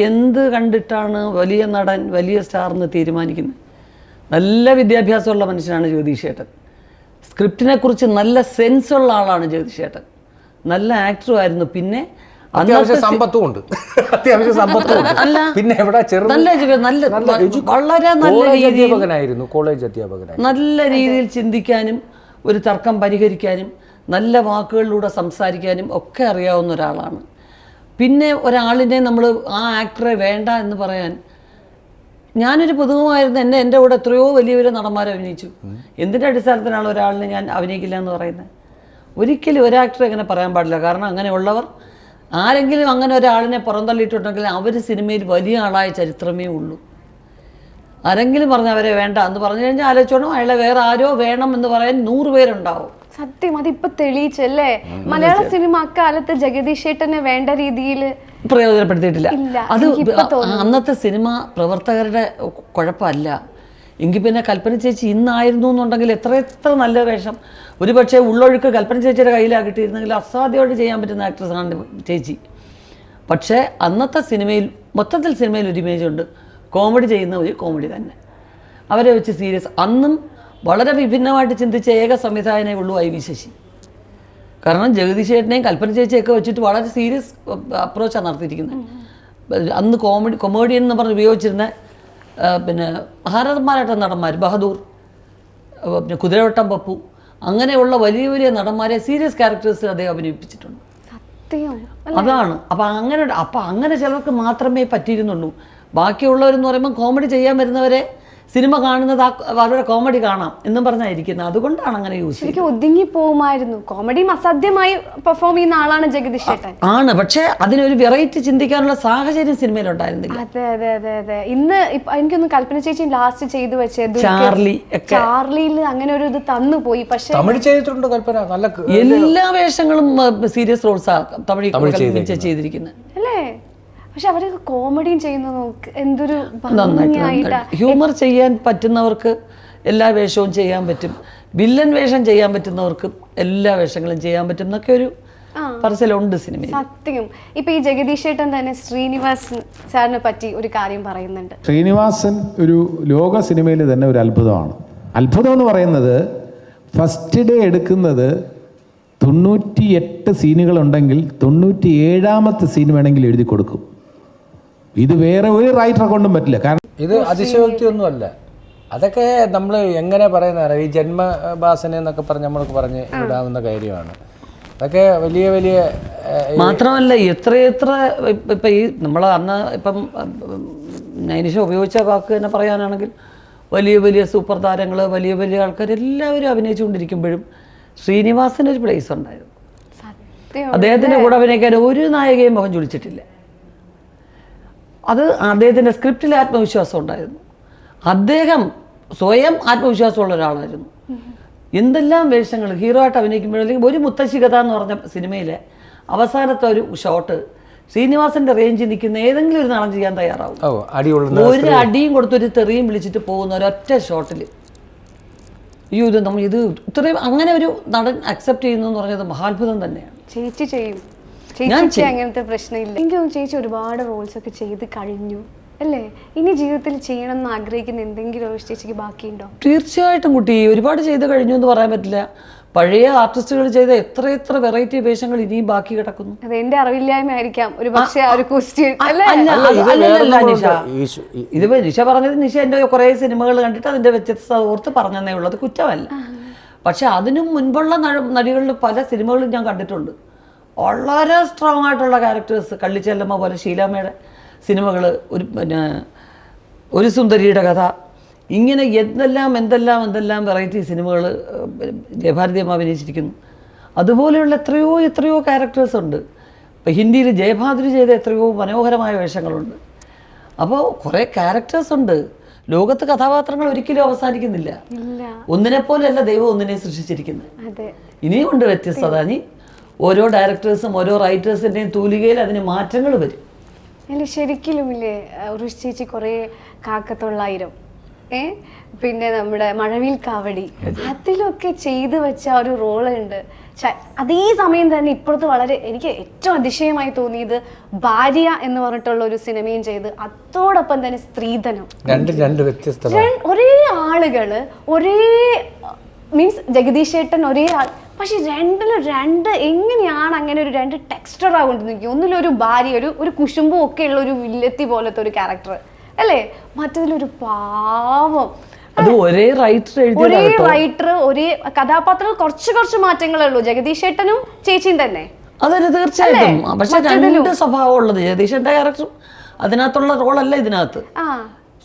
എന്ത് കണ്ടിട്ടാണ് വലിയ നടൻ വലിയ സ്റ്റാർ എന്ന് തീരുമാനിക്കുന്നത്? നല്ല വിദ്യാഭ്യാസമുള്ള മനുഷ്യനാണ് ജഗദീഷ് ചേട്ടൻ. സ്ക്രിപ്റ്റിനെ കുറിച്ച് നല്ല സെൻസ് ഉള്ള ആളാണ് ജഗദീഷ് ചേട്ടൻ. നല്ല ആക്ടറുമായിരുന്നു. പിന്നെ അത്യാവശ്യം സമ്പത്തും ഉണ്ട്. പിന്നെ വളരെ കോളേജ് അധ്യാപകനായിരുന്നു. നല്ല രീതിയിൽ ചിന്തിക്കാനും ഒരു തർക്കം പരിഹരിക്കാനും നല്ല വാക്കുകളിലൂടെ സംസാരിക്കാനും ഒക്കെ അറിയാവുന്ന ഒരാളാണ്. പിന്നെ ഒരാളിനെ നമ്മൾ ആ ആക്ടറെ വേണ്ട എന്ന് പറയാൻ, ഞാനൊരു പുതുമുഖമായിരുന്നു. എൻ്റെ കൂടെ എത്രയോ വലിയ വലിയ നടന്മാർ അഭിനയിച്ചു. എന്തിൻ്റെ അടിസ്ഥാനത്തിനാണ് ഒരാളിനെ ഞാൻ അഭിനയിക്കില്ല എന്ന് പറയുന്നത്? ഒരിക്കലും ഒരു ആക്ടറെ അങ്ങനെ പറയാൻ പാടില്ല. കാരണം അങ്ങനെയുള്ളവർ ആരെങ്കിലും അങ്ങനെ ഒരാളിനെ പുറന്തള്ളിയിട്ടുണ്ടെങ്കിൽ അവർ സിനിമയിൽ വലിയ ആളായ ചരിത്രമേ ഉള്ളൂ. ആരെങ്കിലും പറഞ്ഞ അവരെ വേണ്ട എന്ന് പറഞ്ഞു കഴിഞ്ഞാൽ ആലോചിച്ചോണം, അയാളെ വേറെ ആരോ വേണം എന്ന് പറയാൻ 100 പേരുണ്ടാവും. സത്യം, അതിപ്പോ തെളിയിച്ചല്ലേ. മലയാള സിനിമ അക്കാലത്ത് ജഗദീഷ് ചേട്ടനെ വേണ്ട രീതിയിൽ പ്രയോജനപ്പെടുത്തിയിട്ടില്ല. അത് അന്നത്തെ സിനിമ പ്രവർത്തകരുടെ കുഴപ്പമല്ല. എങ്കിൽ പിന്നെ കൽപ്പന ചേച്ചി ഇന്നായിരുന്നു എന്നുണ്ടെങ്കിൽ എത്ര നല്ല വേഷം. ഒരു പക്ഷേ ഉള്ളൊഴുക്ക് കൽപ്പന ചേച്ചിയുടെ കയ്യിലാണ് കിട്ടിയിരുന്നെങ്കിൽ അസാധ്യമായിട്ട് ചെയ്യാൻ പറ്റുന്ന ആക്ട്രസാണ് ചേച്ചി. പക്ഷേ അന്നത്തെ സിനിമയിൽ മൊത്തത്തിൽ സിനിമയിൽ ഒരു ഇമേജ് ഉണ്ട്. കോമഡി ചെയ്യുന്ന ഒരു കോമഡി തന്നെ, അവരെ വെച്ച് സീരിയസ്. അന്നും വളരെ വിഭിന്നമായിട്ട് ചിന്തിച്ച ഏക സംവിധായകനേ ഉള്ളൂ IV ശശി. കാരണം ജഗദീഷ് ചേട്ടനെയും കൽപ്പന ചേച്ചിയൊക്കെ വെച്ചിട്ട് വളരെ സീരിയസ് അപ്രോച്ചാണ് നടത്തിയിരിക്കുന്നത്. അന്ന് കൊമേഡിയൻ എന്ന് പറഞ്ഞ് ഉപയോഗിച്ചിരുന്ന പിന്നെ മഹാരഥന്മാരായിട്ട് നടന്മാർ, ബഹദൂർ, പിന്നെ കുതിരവട്ടം പപ്പു, അങ്ങനെയുള്ള വലിയ വലിയ നടന്മാരെ സീരിയസ് ക്യാരക്ടേഴ്സിൽ അദ്ദേഹം അഭിനയിപ്പിച്ചിട്ടുണ്ട്. അതാണ്. അപ്പം അങ്ങനെ ചിലർക്ക് മാത്രമേ പറ്റിയിരുന്നുള്ളൂ. ബാക്കിയുള്ളവരെന്ന് പറയുമ്പോൾ കോമഡി ചെയ്യാൻ വരുന്നവരെ സിനിമ കാണുന്നത് അവരുടെ കോമഡി കാണാം എന്നും പറഞ്ഞായിരിക്കുന്നത്. അതുകൊണ്ടാണ് അങ്ങനെ യൂസ് ചെയ്യുന്നത്. ഒതുങ്ങി പോകുമായിരുന്നു. കോമഡിയും അസാധ്യമായി പെർഫോം ചെയ്യുന്ന ആളാണ് ജഗദീഷ് ചേട്ടൻ. ആണ്, പക്ഷെ അതിനൊരു വെറൈറ്റി ചിന്തിക്കാനുള്ള സാഹചര്യം സിനിമയിലുണ്ടായിരുന്നില്ല. അതെ അതെ അതെ അതെ. ഇന്ന് എനിക്കൊന്ന് കൽപ്പന ചേച്ചി ലാസ്റ്റ് ചെയ്തു വെച്ചത് ചാർലിയിൽ അങ്ങനെ ഒരു ഇത് തന്നു പോയി. പക്ഷെ എല്ലാ വേഷങ്ങളും സീരിയസ് റോൾസാ തമിഴ് ചെയ്തിരിക്കുന്നത് അല്ലേ? പക്ഷെ അവരൊക്കെ കോമഡിയും ചെയ്യുന്ന നോക്ക് എന്തൊരു നന്നായിട്ട്. ഹ്യൂമർ ചെയ്യാൻ പറ്റുന്നവർക്ക് എല്ലാ വേഷവും ചെയ്യാൻ പറ്റും, വില്ലൻ വേഷം ചെയ്യാൻ പറ്റുന്നവർക്കും എല്ലാ വേഷങ്ങളും ചെയ്യാൻ പറ്റും എന്നൊക്കെ ഒരു പറച്ചിലുണ്ട് സിനിമയിൽ. സത്യം. ഇപ്പൊ ഈ ജഗദീഷ് ചേട്ടൻ തന്നെ ശ്രീനിവാസൻ സാറിനെ പറ്റി ഒരു കാര്യം പറയുന്നുണ്ട്. ശ്രീനിവാസൻ ഒരു ലോക സിനിമയിൽ തന്നെ ഒരു അത്ഭുതമാണ്. അത്ഭുതം എന്ന് പറയുന്നത് ഫസ്റ്റ് ഡേ എടുക്കുന്നത് 98 സീനുകളുണ്ടെങ്കിൽ 97ാമത്തെ സീൻ വേണമെങ്കിൽ എഴുതി കൊടുക്കും. ഇത് വേറെ ഒരു റൈറ്ററെ കൊണ്ടും പറ്റില്ല. കാരണം ഇത് അതിശയോക്തിയൊന്നുമല്ല. അതൊക്കെ നമ്മൾ എങ്ങനെ പറയുന്ന ഈ ജന്മഭാസന എന്നൊക്കെ പറഞ്ഞ് നമ്മൾക്ക് പറഞ്ഞ് ഇടാവുന്ന കാര്യമാണ്. അതൊക്കെ വലിയ വലിയ മാത്രമല്ല എത്രയെത്ര ഇപ്പം ഈ നമ്മൾ അന്ന് ഇപ്പം നൈനിഷ ഉപയോഗിച്ച വാക്ക് തന്നെ പറയാനാണെങ്കിൽ വലിയ വലിയ സൂപ്പർ താരങ്ങൾ, വലിയ വലിയ ആൾക്കാർ എല്ലാവരും അഭിനയിച്ചുകൊണ്ടിരിക്കുമ്പോഴും ശ്രീനിവാസന് ഒരു പ്ലേസ് ഉണ്ടായിരുന്നു. അദ്ദേഹത്തിൻ്റെ കൂടെ അഭിനയിക്കാൻ ഒരു നായികയും മുഖം ചുളിച്ചിട്ടില്ല. അത് അദ്ദേഹത്തിൻ്റെ സ്ക്രിപ്റ്റിൽ ആത്മവിശ്വാസം ഉണ്ടായിരുന്നു. അദ്ദേഹം സ്വയം ആത്മവിശ്വാസമുള്ള ഒരാളായിരുന്നു. എന്തെല്ലാം വേഷങ്ങൾ ഹീറോ ആയിട്ട് അഭിനയിക്കുമ്പോഴല്ലെങ്കിൽ ഒരു മുത്തശ്ശി കഥ എന്ന് പറഞ്ഞ സിനിമയിലെ അവസാനത്തെ ഒരു ഷോട്ട് ശ്രീനിവാസന്റെ റേഞ്ചിൽ നിൽക്കുന്ന ഏതെങ്കിലും ഒരു നടൻ ചെയ്യാൻ തയ്യാറാവും. ഒരു അടിയും കൊടുത്തൊരു തെറിയും വിളിച്ചിട്ട് പോകുന്ന ഒരൊറ്റ ഷോട്ടിൽ ഇത് നമ്മൾ ഇത് ഇത്രയും അങ്ങനെ ഒരു നടൻ അക്സെപ്റ്റ് ചെയ്യുന്നു എന്ന് പറഞ്ഞത് മഹാത്ഭുതം തന്നെയാണ്. ചേച്ചി ചെയ്യും, ചേച്ചിക്ക് അങ്ങനത്തെ പ്രശ്നമില്ല. എനിക്ക് തോന്നുന്നു ചേച്ചി ഒരുപാട് റോൾസ് ഒക്കെ ചെയ്ത് കഴിഞ്ഞു അല്ലേ? ഇനി ജീവിതത്തിൽ ചെയ്യണം എന്ന് ആഗ്രഹിക്കുന്ന എന്തെങ്കിലും ഒരു ചേച്ചിക്ക് ബാക്കിയുണ്ടോ? തീർച്ചയായിട്ടും കുട്ടി, ഒരുപാട് ചെയ്ത് കഴിഞ്ഞു എന്ന് പറയാൻ പറ്റില്ല. പഴയ ആർട്ടിസ്റ്റുകൾ ചെയ്ത എത്ര വെറൈറ്റി വേഷങ്ങൾ ഇനിയും ബാക്കി കിടക്കുന്നു. അത് എന്റെ അറിവില്ലായ്മ ആയിരിക്കാം ഒരു പക്ഷേ ആ ഒരു ക്വസ്റ്റ്യൻ. ഇത് നിഷ പറഞ്ഞത് നിഷ എൻ്റെ കുറേ സിനിമകൾ കണ്ടിട്ട് അതിന്റെ വ്യത്യസ്തത ഓർത്ത് പറഞ്ഞതേ ഉള്ളത്, കുറ്റമല്ല. പക്ഷെ അതിനും മുൻപുള്ള നടികളിൽ പല സിനിമകളും ഞാൻ കണ്ടിട്ടുണ്ട്. വളരെ സ്ട്രോങ് ആയിട്ടുള്ള ക്യാരക്ടേഴ്സ്. കള്ളിച്ചെല്ലമ്മ പോലെ ഷീലാമ്മയുടെ സിനിമകൾ, ഒരു സുന്ദരിയുടെ കഥ, ഇങ്ങനെ എന്തെല്ലാം വെറൈറ്റി സിനിമകൾ ജയഭാരതി അമ്മ അഭിനയിച്ചിരിക്കുന്നു. അതുപോലെയുള്ള എത്രയോ ക്യാരക്ടേഴ്സ് ഉണ്ട്. ഇപ്പം ഹിന്ദിയിൽ ജയഭാദ്രി ചെയ്ത എത്രയോ മനോഹരമായ വേഷങ്ങളുണ്ട്. അപ്പോൾ കുറേ ക്യാരക്ടേഴ്സ് ഉണ്ട്. ലോകത്ത് കഥാപാത്രങ്ങൾ ഒരിക്കലും അവസാനിക്കുന്നില്ല. ഒന്നിനെ പോലെയല്ല ദൈവം ഒന്നിനെ സൃഷ്ടിച്ചിരിക്കുന്നത്. ഇനിയും ഉണ്ട് വ്യത്യസ്തത. ഇനി ഓരോ ഡയറക്ടേഴ്സും ഓരോ റൈറ്റേഴ്സിൻ്റെയും തൂലികയിൽ അതിന് മാറ്റങ്ങൾ വരും. അല്ല ശരിക്കും ഇല്ലേ ഉർവശി ചേച്ചി കുറേ കാക്കത്തൊള്ളായിരം, പിന്നെ നമ്മുടെ മഴവിൽ കാവടി, അതിലൊക്കെ ചെയ്തു വെച്ച ഒരു റോള് ഉണ്ട്. അതേ സമയം തന്നെ ഇപ്പോഴത്തെ വളരെ എനിക്ക് ഏറ്റവും അതിശയമായി തോന്നിയത് ഭാര്യ എന്ന് പറഞ്ഞിട്ടുള്ള ഒരു സിനിമയും ചെയ്ത് അതോടൊപ്പം തന്നെ സ്ത്രീധനം. രണ്ട് വ്യത്യസ്ത ഒരേ ആളുകള്, ഒരേ മീൻസ് ജഗദീഷ് ചേട്ടൻ ഒരേ ആൾ, പക്ഷെ രണ്ട് എങ്ങനെയാണ് അങ്ങനെ ഒരു രണ്ട് ടെക്സ്റ്റർ ആകൊണ്ട് നിൽക്കുക? ഒന്നിലൊരു ഭാര്യ, ഒരു കുശുമ്പും ഒക്കെ ഉള്ള ഒരു വില്ലത്തി പോലത്തെ ഒരു ക്യാരക്ടർ അല്ലേ, മറ്റതിലൊരു പാവം. ഒരേ റൈറ്റർ ഒരേ കഥാപാത്രങ്ങൾ കുറച്ച് മാറ്റങ്ങളേ ഉള്ളൂ. ജഗദീഷ് ചേട്ടനും ചേച്ചിയും തന്നെ. അതെ തീർച്ചയായിട്ടും. പക്ഷെ രണ്ട് സ്വഭാവം ഉള്ളത് ജഗദീഷന്റെ ക്യാരക്ടറും അതിനകത്തുള്ള റോളല്ല ഇതിനകത്ത്.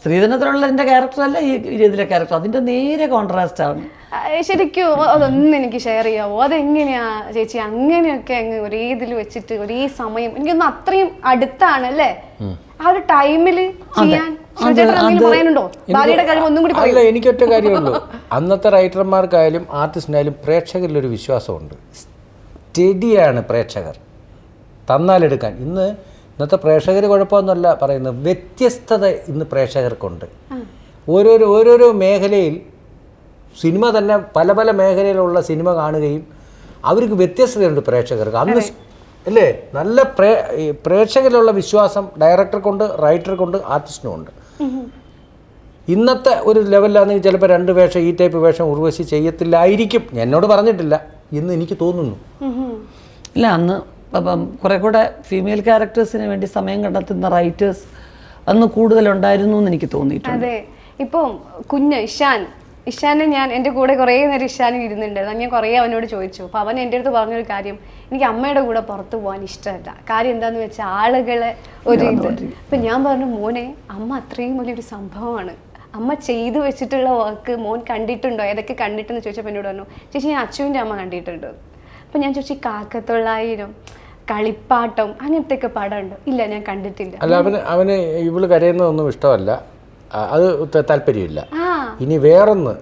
ശ്രീധനത്തിലുള്ള എൻ്റെ ക്യാരക്ടറല്ല ഈ ഇതിലെ ക്യാരക്ടർ. അതിന്റെ നേരെ കോൺട്രാസ്റ്റ് ആണ്. ശരിക്കും അതൊന്നും എനിക്ക് ഷെയർ ചെയ്യാവോ? അതെങ്ങനെയാ ചേച്ചി അങ്ങനെയൊക്കെ അങ്ങ് ഒരേ ഇതിൽ വെച്ചിട്ട് ഒരേ സമയം? എനിക്കൊന്ന് അത്രയും അടുത്താണ് അല്ലേ ആ ഒരു ടൈമില് ചെയ്യാൻ. പറയാനുണ്ടോ ഭാര്യയുടെ കാര്യം? ഒന്നും കൂടി അല്ല, എനിക്കൊറ്റ കാര്യമുള്ളൂ. അന്നത്തെ റൈറ്റർമാർക്കായാലും ആർട്ടിസ്റ്റിനായാലും പ്രേക്ഷകരിലൊരു വിശ്വാസമുണ്ട്. സ്റ്റഡിയാണ് പ്രേക്ഷകർ, തന്നാലെടുക്കാൻ. ഇന്നത്തെ പ്രേക്ഷകർ കുഴപ്പമൊന്നുമല്ല പറയുന്നത്, വ്യത്യസ്തത ഇന്ന് പ്രേക്ഷകർക്കുണ്ട്. ഓരോരോ മേഖലയിൽ സിനിമ തന്നെ പല മേഖലയിലുള്ള സിനിമ കാണുകയും അവർക്ക് വ്യത്യസ്തതയുണ്ട് പ്രേക്ഷകർക്ക്. അന്ന് അല്ലേ നല്ല പ്രേക്ഷകരിലുള്ള വിശ്വാസം ഡയറക്ടർക്കുണ്ട്, റൈറ്റർക്കുണ്ട്, ആർട്ടിസ്റ്റിനുമുണ്ട്. ഇന്നത്തെ ഒരു ലെവലിലാണെങ്കിൽ ചിലപ്പോൾ 2 വേഷം ഈ ടൈപ്പ് വേഷം ഉർവശി ചെയ്യത്തില്ലായിരിക്കും. എന്നോട് പറഞ്ഞിട്ടില്ല, ഇന്ന് എനിക്ക് തോന്നുന്നു. ഇല്ല, അന്ന് കുറെ കൂടെ ഫീമെയിൽ ക്യാരക്ടേഴ്സിന് വേണ്ടി സമയം കണ്ടെത്തുന്ന റൈറ്റേഴ്സ് അന്ന് കൂടുതലുണ്ടായിരുന്നു എന്ന് എനിക്ക് തോന്നിയിട്ടുണ്ട്. അതെ, ഇപ്പം കുഞ്ഞ് ഇഷാനെ ഞാൻ എൻ്റെ കൂടെ കുറേ നേരം ഇഷാനും ഇരുന്നുണ്ടായിരുന്നു. ഞാൻ കുറേ അവനോട് ചോദിച്ചു. അപ്പോൾ അവൻ എൻ്റെ അടുത്ത് പറഞ്ഞൊരു കാര്യം, എനിക്ക് അമ്മയുടെ കൂടെ പുറത്ത് പോകാൻ ഇഷ്ടമല്ല. കാര്യം എന്താണെന്ന് വെച്ചാൽ ആളുകളെ ഒരു ഇത്. അപ്പം ഞാൻ പറഞ്ഞു, മോനെ അമ്മ അത്രയും വലിയൊരു സംഭവമാണ്, അമ്മ ചെയ്തു വെച്ചിട്ടുള്ള വർക്ക് മോൻ കണ്ടിട്ടുണ്ടോ, ഏതൊക്കെ കണ്ടിട്ടെന്ന് ചോദിച്ചപ്പോൾ എന്നോട് പറഞ്ഞു, ചേച്ചി ഞാൻ അച്ചുവിൻ്റെ അമ്മ കണ്ടിട്ടുണ്ട്. അപ്പം ഞാൻ ചോദിച്ചു, കാക്കത്തൊള്ളായിരം, കളിപ്പാട്ടം, അങ്ങനത്തെ ഒക്കെ പടമുണ്ടോ? ഇല്ല, ഞാൻ കണ്ടിട്ടില്ല. അല്ല, അവന് ഇവള് കരയുന്നതൊന്നും ഇഷ്ടമല്ല, അത് താല്പര്യമില്ല. ഇനി വേറൊന്ന്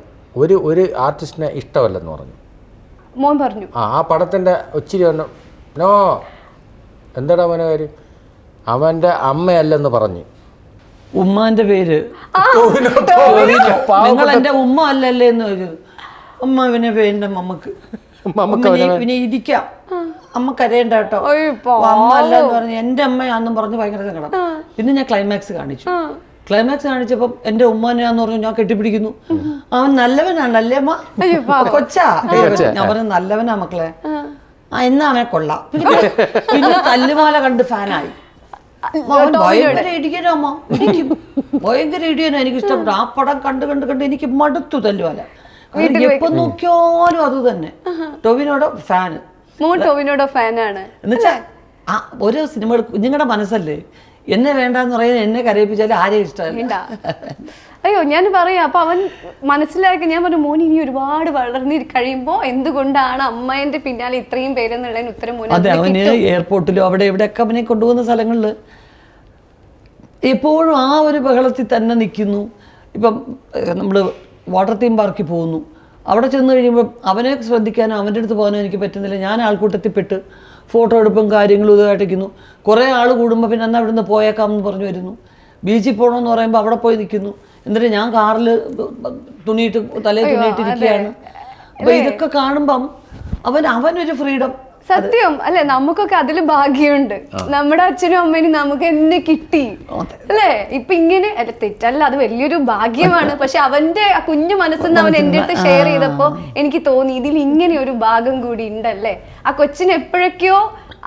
ഒരു ആർട്ടിസ്റ്റിനെ ഇഷ്ടമല്ലെന്ന് പറഞ്ഞു മോൻ പറഞ്ഞു. ആ പടത്തിൻ്റെ ഒച്ചിരി പറഞ്ഞു. എന്താടാ മോനെ കാര്യം? അവൻ്റെ അമ്മയല്ലെന്ന് പറഞ്ഞു. ഉമ്മാന്റെ പേര് നിങ്ങൾ എന്റെ ഉമ്മ അല്ലല്ലേ എന്ന് ചോദിച്ചു. ഉമ്മ ഇവനെ വേണ്ട പിന്നെ ഇരിക്കാം, അമ്മ കരയണ്ട കേട്ടോ, അമ്മ അല്ല എന്ന് പറഞ്ഞ് എന്റെ അമ്മയാന്നും പറഞ്ഞ് ഭയങ്കര സങ്കടം. പിന്നെ ഞാൻ ക്ലൈമാക്സ് കാണിച്ചു. ക്ലൈമാക്സ് കാണിച്ചപ്പം എന്റെ ഉമ്മാനെയാന്ന് പറഞ്ഞു ഞാൻ കെട്ടിപ്പിടിക്കുന്നു. അവൻ നല്ലവനാണ് അല്ലേ അമ്മ? കൊച്ചാ ഞാൻ പറഞ്ഞു നല്ലവനാ മക്കളെ. എന്നാ അവനെ കൊള്ളാം. പിന്നെ തല്ലുമാല കണ്ട് ഫാനായി. ഭയങ്കര ഇടിയനോ അമ്മ, ഇടിക്കും, ഭയങ്കര ഇടിയനോ. എനിക്ക് ഇഷ്ടപ്പെട്ടു. ആ പടം കണ്ട് കണ്ട് കണ്ട് എനിക്ക് മടുത്തു തല്ലുമാല. എപ്പോ നോക്കിയാലും അത് തന്നെ. ടൊവിനോടെ ഫാന്, ടൊവിനോടെ ഫാനാണ്. എന്നുവെച്ചാ ഓരോ സിനിമ കുഞ്ഞുങ്ങളുടെ മനസ്സല്ലേ, എന്നെ വേണ്ടെന്ന് പറയുന്നത് എന്നെ കരയിപ്പിച്ചാലും ആരെയും ഇഷ്ടമല്ല. അയ്യോ ഞാൻ പറയാം. അപ്പൊ അവൻ മനസ്സിലാക്കി. ഞാൻ പറഞ്ഞു മോൻ ഇനി ഒരുപാട് വളർന്നി കഴിയുമ്പോ എന്തുകൊണ്ടാണ് അമ്മേന്റെ പിന്നാലെ ഇത്രയും പേരെന്നുള്ളതിന് ഉത്തരം മോനെ. അതെ, അവന് എയർപോർട്ടിലും അവിടെ ഇവിടെയൊക്കെ അവനെ കൊണ്ടുപോകുന്ന സ്ഥലങ്ങളിൽ എപ്പോഴും ആ ഒരു ബഹളത്തിൽ തന്നെ നിൽക്കുന്നു. ഇപ്പം നമ്മൾ വാട്ടർ തീം പാർക്കിൽ പോകുന്നു, അവിടെ ചെന്ന് കഴിയുമ്പോൾ അവനെ ശ്രദ്ധിക്കാനോ അവൻ്റെ അടുത്ത് പോകാനോ എനിക്ക് പറ്റുന്നില്ല. ഞാൻ ആൾക്കൂട്ടത്തിൽപ്പെട്ട് ഫോട്ടോ എടുപ്പും കാര്യങ്ങളും ഇതായിട്ടിരിക്കുന്നു. കുറേ ആൾ കൂടുമ്പോൾ പിന്നെ എന്നാൽ അവിടെ നിന്ന് പോയേക്കാം എന്ന് പറഞ്ഞു വരുന്നു. ബീച്ചിൽ പോകണമെന്ന് പറയുമ്പോൾ അവിടെ പോയി നിൽക്കുന്നു. എന്നിട്ട് ഞാൻ കാറിൽ തുണിയിട്ട് തലയിൽ തുണിയിട്ടിരിക്കുകയാണ്. അപ്പോൾ ഇതൊക്കെ കാണുമ്പം അവനൊരു ഫ്രീഡം. സത്യം അല്ലെ, നമുക്കൊക്കെ അതില് ഭാഗ്യമുണ്ട്. നമ്മുടെ അച്ഛനും അമ്മേനും നമുക്ക് എന്നെ കിട്ടി അല്ലേ. ഇപ്പൊ ഇങ്ങനെ അല്ല, തെറ്റല്ല, അത് വലിയൊരു ഭാഗ്യമാണ്. പക്ഷെ അവന്റെ ആ കുഞ്ഞു മനസ്സിന്ന് അവൻ എന്റെ അടുത്ത് ഷെയർ ചെയ്തപ്പോ എനിക്ക് തോന്നി ഇതിൽ ഇങ്ങനെ ഒരു ഭാഗം കൂടി ഉണ്ടല്ലേ. ആ കൊച്ചിന് എപ്പോഴൊക്കെയോ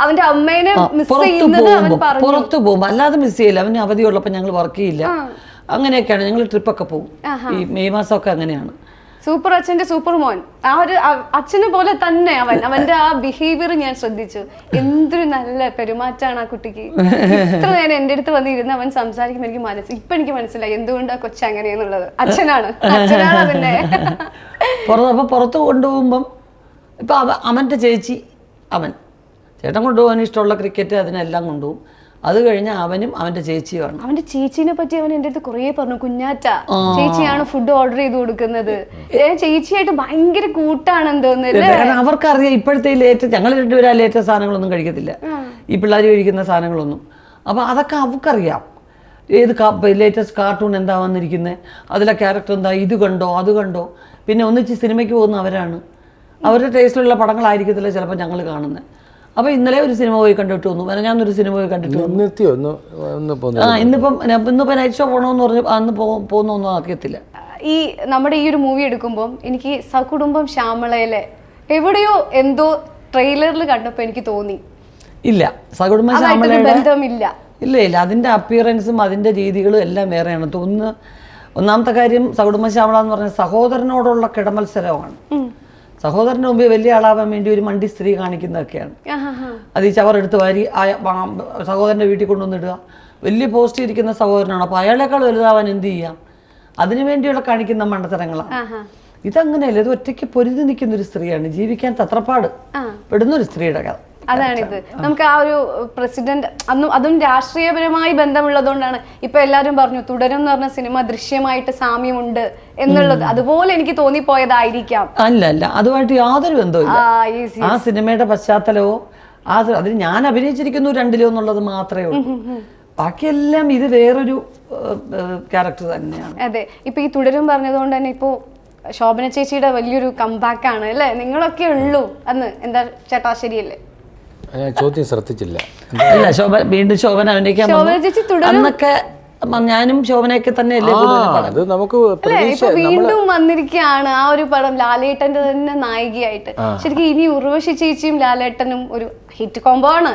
അവന്റെ അമ്മേനെ മിസ് ചെയ്യുന്നത് അവൻ പറഞ്ഞു. പുറത്തു പോകും, അല്ലാതെ മിസ് ചെയ്യില്ല. അവന് അവധിയുള്ളപ്പോൾ ഞങ്ങൾ വർക്ക് ചെയ്യില്ല, അങ്ങനെയൊക്കെയാണ്. ഞങ്ങൾ ട്രിപ്പൊക്കെ പോകും. ഈ മെയ് മാസമൊക്കെ അങ്ങനെയാണ്. സൂപ്പർ അച്ഛന്റെ സൂപ്പർ മോൻ. ആ ഒരു അച്ഛനെ പോലെ തന്നെ അവന്റെ ആ ബിഹേവിയർ ഞാൻ ശ്രദ്ധിച്ചു. എന്തൊരു നല്ല പെരുമാറ്റാണ് ആ കുട്ടിക്ക്. ഇത്ര നേരം എന്റെ അടുത്ത് വന്നിരുന്ന് അവൻ സംസാരിക്കുമ്പോൾ എനിക്ക് മനസ്സിലായി എന്തുകൊണ്ടാ കൊച്ചങ്ങനെയെന്നുള്ളത്. അച്ഛനാണ് അതിന്റെ. അപ്പൊ പുറത്ത് കൊണ്ടുപോകുമ്പം ഇപ്പൊ അവന്റെ ചേച്ചി, ചേട്ടൻ കൊണ്ടുപോകാൻ ഇഷ്ടമുള്ള ക്രിക്കറ്റ് അതിനെല്ലാം കൊണ്ടുപോകും. അത് കഴിഞ്ഞ് അവനും അവന്റെ ചേച്ചിയുമാണ്. അവന്റെ ചേച്ചീനെ പറ്റി അവൻ എന്റെ അടുത്ത് കുറേ പറഞ്ഞു. കുഞ്ഞാറ്റ ചേച്ചിയാണ് ഫുഡ് ഓർഡർ ചെയ്ത് കൊടുക്കുന്നത്. ചേച്ചിയായിട്ട് ഭയങ്കര കൂട്ടാണെന്ന് തോന്നുന്നില്ല. കാരണം അവർക്കറിയാം ഇപ്പോഴത്തെ ഞങ്ങൾ രണ്ടുപേരും ലേറ്റസ്റ്റ് സാധനങ്ങളൊന്നും കഴിക്കത്തില്ല, ഈ പിള്ളേർ കഴിക്കുന്ന സാധനങ്ങളൊന്നും. അപ്പൊ അതൊക്കെ അവർക്കറിയാം. ഏത് ലേറ്റസ്റ്റ് കാർട്ടൂൺ എന്താ വന്നിരിക്കുന്നത്, അതിലെ ക്യാരക്ടർ എന്താ, ഇത് കണ്ടോ അത് കണ്ടോ. പിന്നെ ഒന്നിച്ച് സിനിമയ്ക്ക് പോകുന്ന അവരാണ്. അവരുടെ ടേസ്റ്റിലുള്ള പടങ്ങളായിരിക്കത്തില്ല ചിലപ്പോൾ ഞങ്ങൾ കാണുന്നത്. അപ്പോൾ ഇന്നലെ ഒരു സിനിമ പോയി കണ്ടിട്ട് വന്നു, ഞാനൊരു സിനിമ പോയി കണ്ടിട്ട് വന്നു. ഇന്നിപ്പം നൈറ്റ് ഷോ പോകണമെന്ന് പറഞ്ഞു അന്ന് പോകുന്നൊന്നും ആക്കിയത്തില്ല. ഈ നമ്മുടെ ഈ ഒരു മൂവി എടുക്കുമ്പോൾ എനിക്ക് സകുടുംബം ശ്യാമളയിലെ എവിടെയോ എന്തോ ട്രെയിലറിൽ കണ്ടപ്പോൾ എനിക്ക് തോന്നി ഇല്ല, സകുടുംബം ശ്യാമളയുടെ ബന്ധമില്ല. ഇല്ല, അതിൻ്റെ അപ്പിയറൻസും അതിൻ്റെ രീതികളും എല്ലാം വേറെയാണ് തോന്നുന്നു. ഒന്നാമത്തെ കാര്യം സകുടുംബം ശ്യാമള എന്ന് പറഞ്ഞ സഹോദരനോടുള്ള കിടമത്സരമാണ്. സഹോദരന് മുമ്പ് വലിയ ആളാവാൻ വേണ്ടി ഒരു മണ്ടി സ്ത്രീ കാണിക്കുന്നതൊക്കെയാണ്. അത് ഈ ചവറെടുത്ത് വാരി സഹോദരൻ്റെ വീട്ടിൽ കൊണ്ടുവന്നിടുക. വലിയ പോസ്റ്റ് ഇരിക്കുന്ന സഹോദരനാണ്, അപ്പോൾ അയാളെക്കാൾ വലുതാവാൻ എന്ത് ചെയ്യാം, അതിനു വേണ്ടിയുള്ള കാണിക്കുന്ന മണ്ടത്തരങ്ങളാണ്. ഇതങ്ങനെയല്ല, ഇത് ഒറ്റയ്ക്ക് പൊരുതി നിൽക്കുന്ന ഒരു സ്ത്രീയാണ്, ജീവിക്കാൻ തത്രപ്പാട് പെടുന്ന ഒരു സ്ത്രീയുടെ കഥ. അതാണിത്. നമുക്ക് ആ ഒരു പ്രസിഡന്റ് അതും രാഷ്ട്രീയപരമായി ബന്ധമുള്ളതുകൊണ്ടാണ് ഇപ്പൊ എല്ലാരും പറഞ്ഞു തുടരും എന്ന് പറഞ്ഞ സിനിമ ദൃശ്യമായിട്ട് സാമ്യമുണ്ട് എന്നുള്ളത്. അതുപോലെ എനിക്ക് തോന്നിപ്പോയതായിരിക്കാം. അല്ല, അതുമായിട്ട് യാതൊരു ബന്ധവുമില്ല. ആ സിനിമയുടെ പശ്ചാത്തലമോ അതിന് ഞാൻ അഭിനയിച്ചിരിക്കുന്നു 2 എന്നുള്ളത് മാത്രമേ ഉള്ളൂ. ബാക്കിയെല്ലാം ഇത് വേറൊരു ക്യാരക്ടർ തന്നെയാണ്. അതെ, ഇപ്പൊ ഈ തുടരും പറഞ്ഞതുകൊണ്ട് തന്നെ ഇപ്പോ ശോഭന ചേച്ചിയുടെ വലിയൊരു കംബാക്ക് ആണ് അല്ലേ. നിങ്ങളൊക്കെ ഉള്ളൂ അന്ന്. എന്താ ചേട്ടാ, ശരിയല്ലേ? ചോദ്യം ശ്രദ്ധിച്ചില്ല. വീണ്ടും ശോഭന അഭിനയിക്കാൻ അന്നൊക്കെ ഞാനും ശോഭനയൊക്കെ തന്നെയല്ലേ വീണ്ടും വന്നിരിക്കുകയാണ് ആ ഒരു പടം, ലാലേട്ടന്റെ തന്നെ നായികയായിട്ട്. ശരിക്കും ഇനി ഉർവശി ചേച്ചിയും ലാലേട്ടനും ഒരു ഹിറ്റ് കോംബോ ആണ്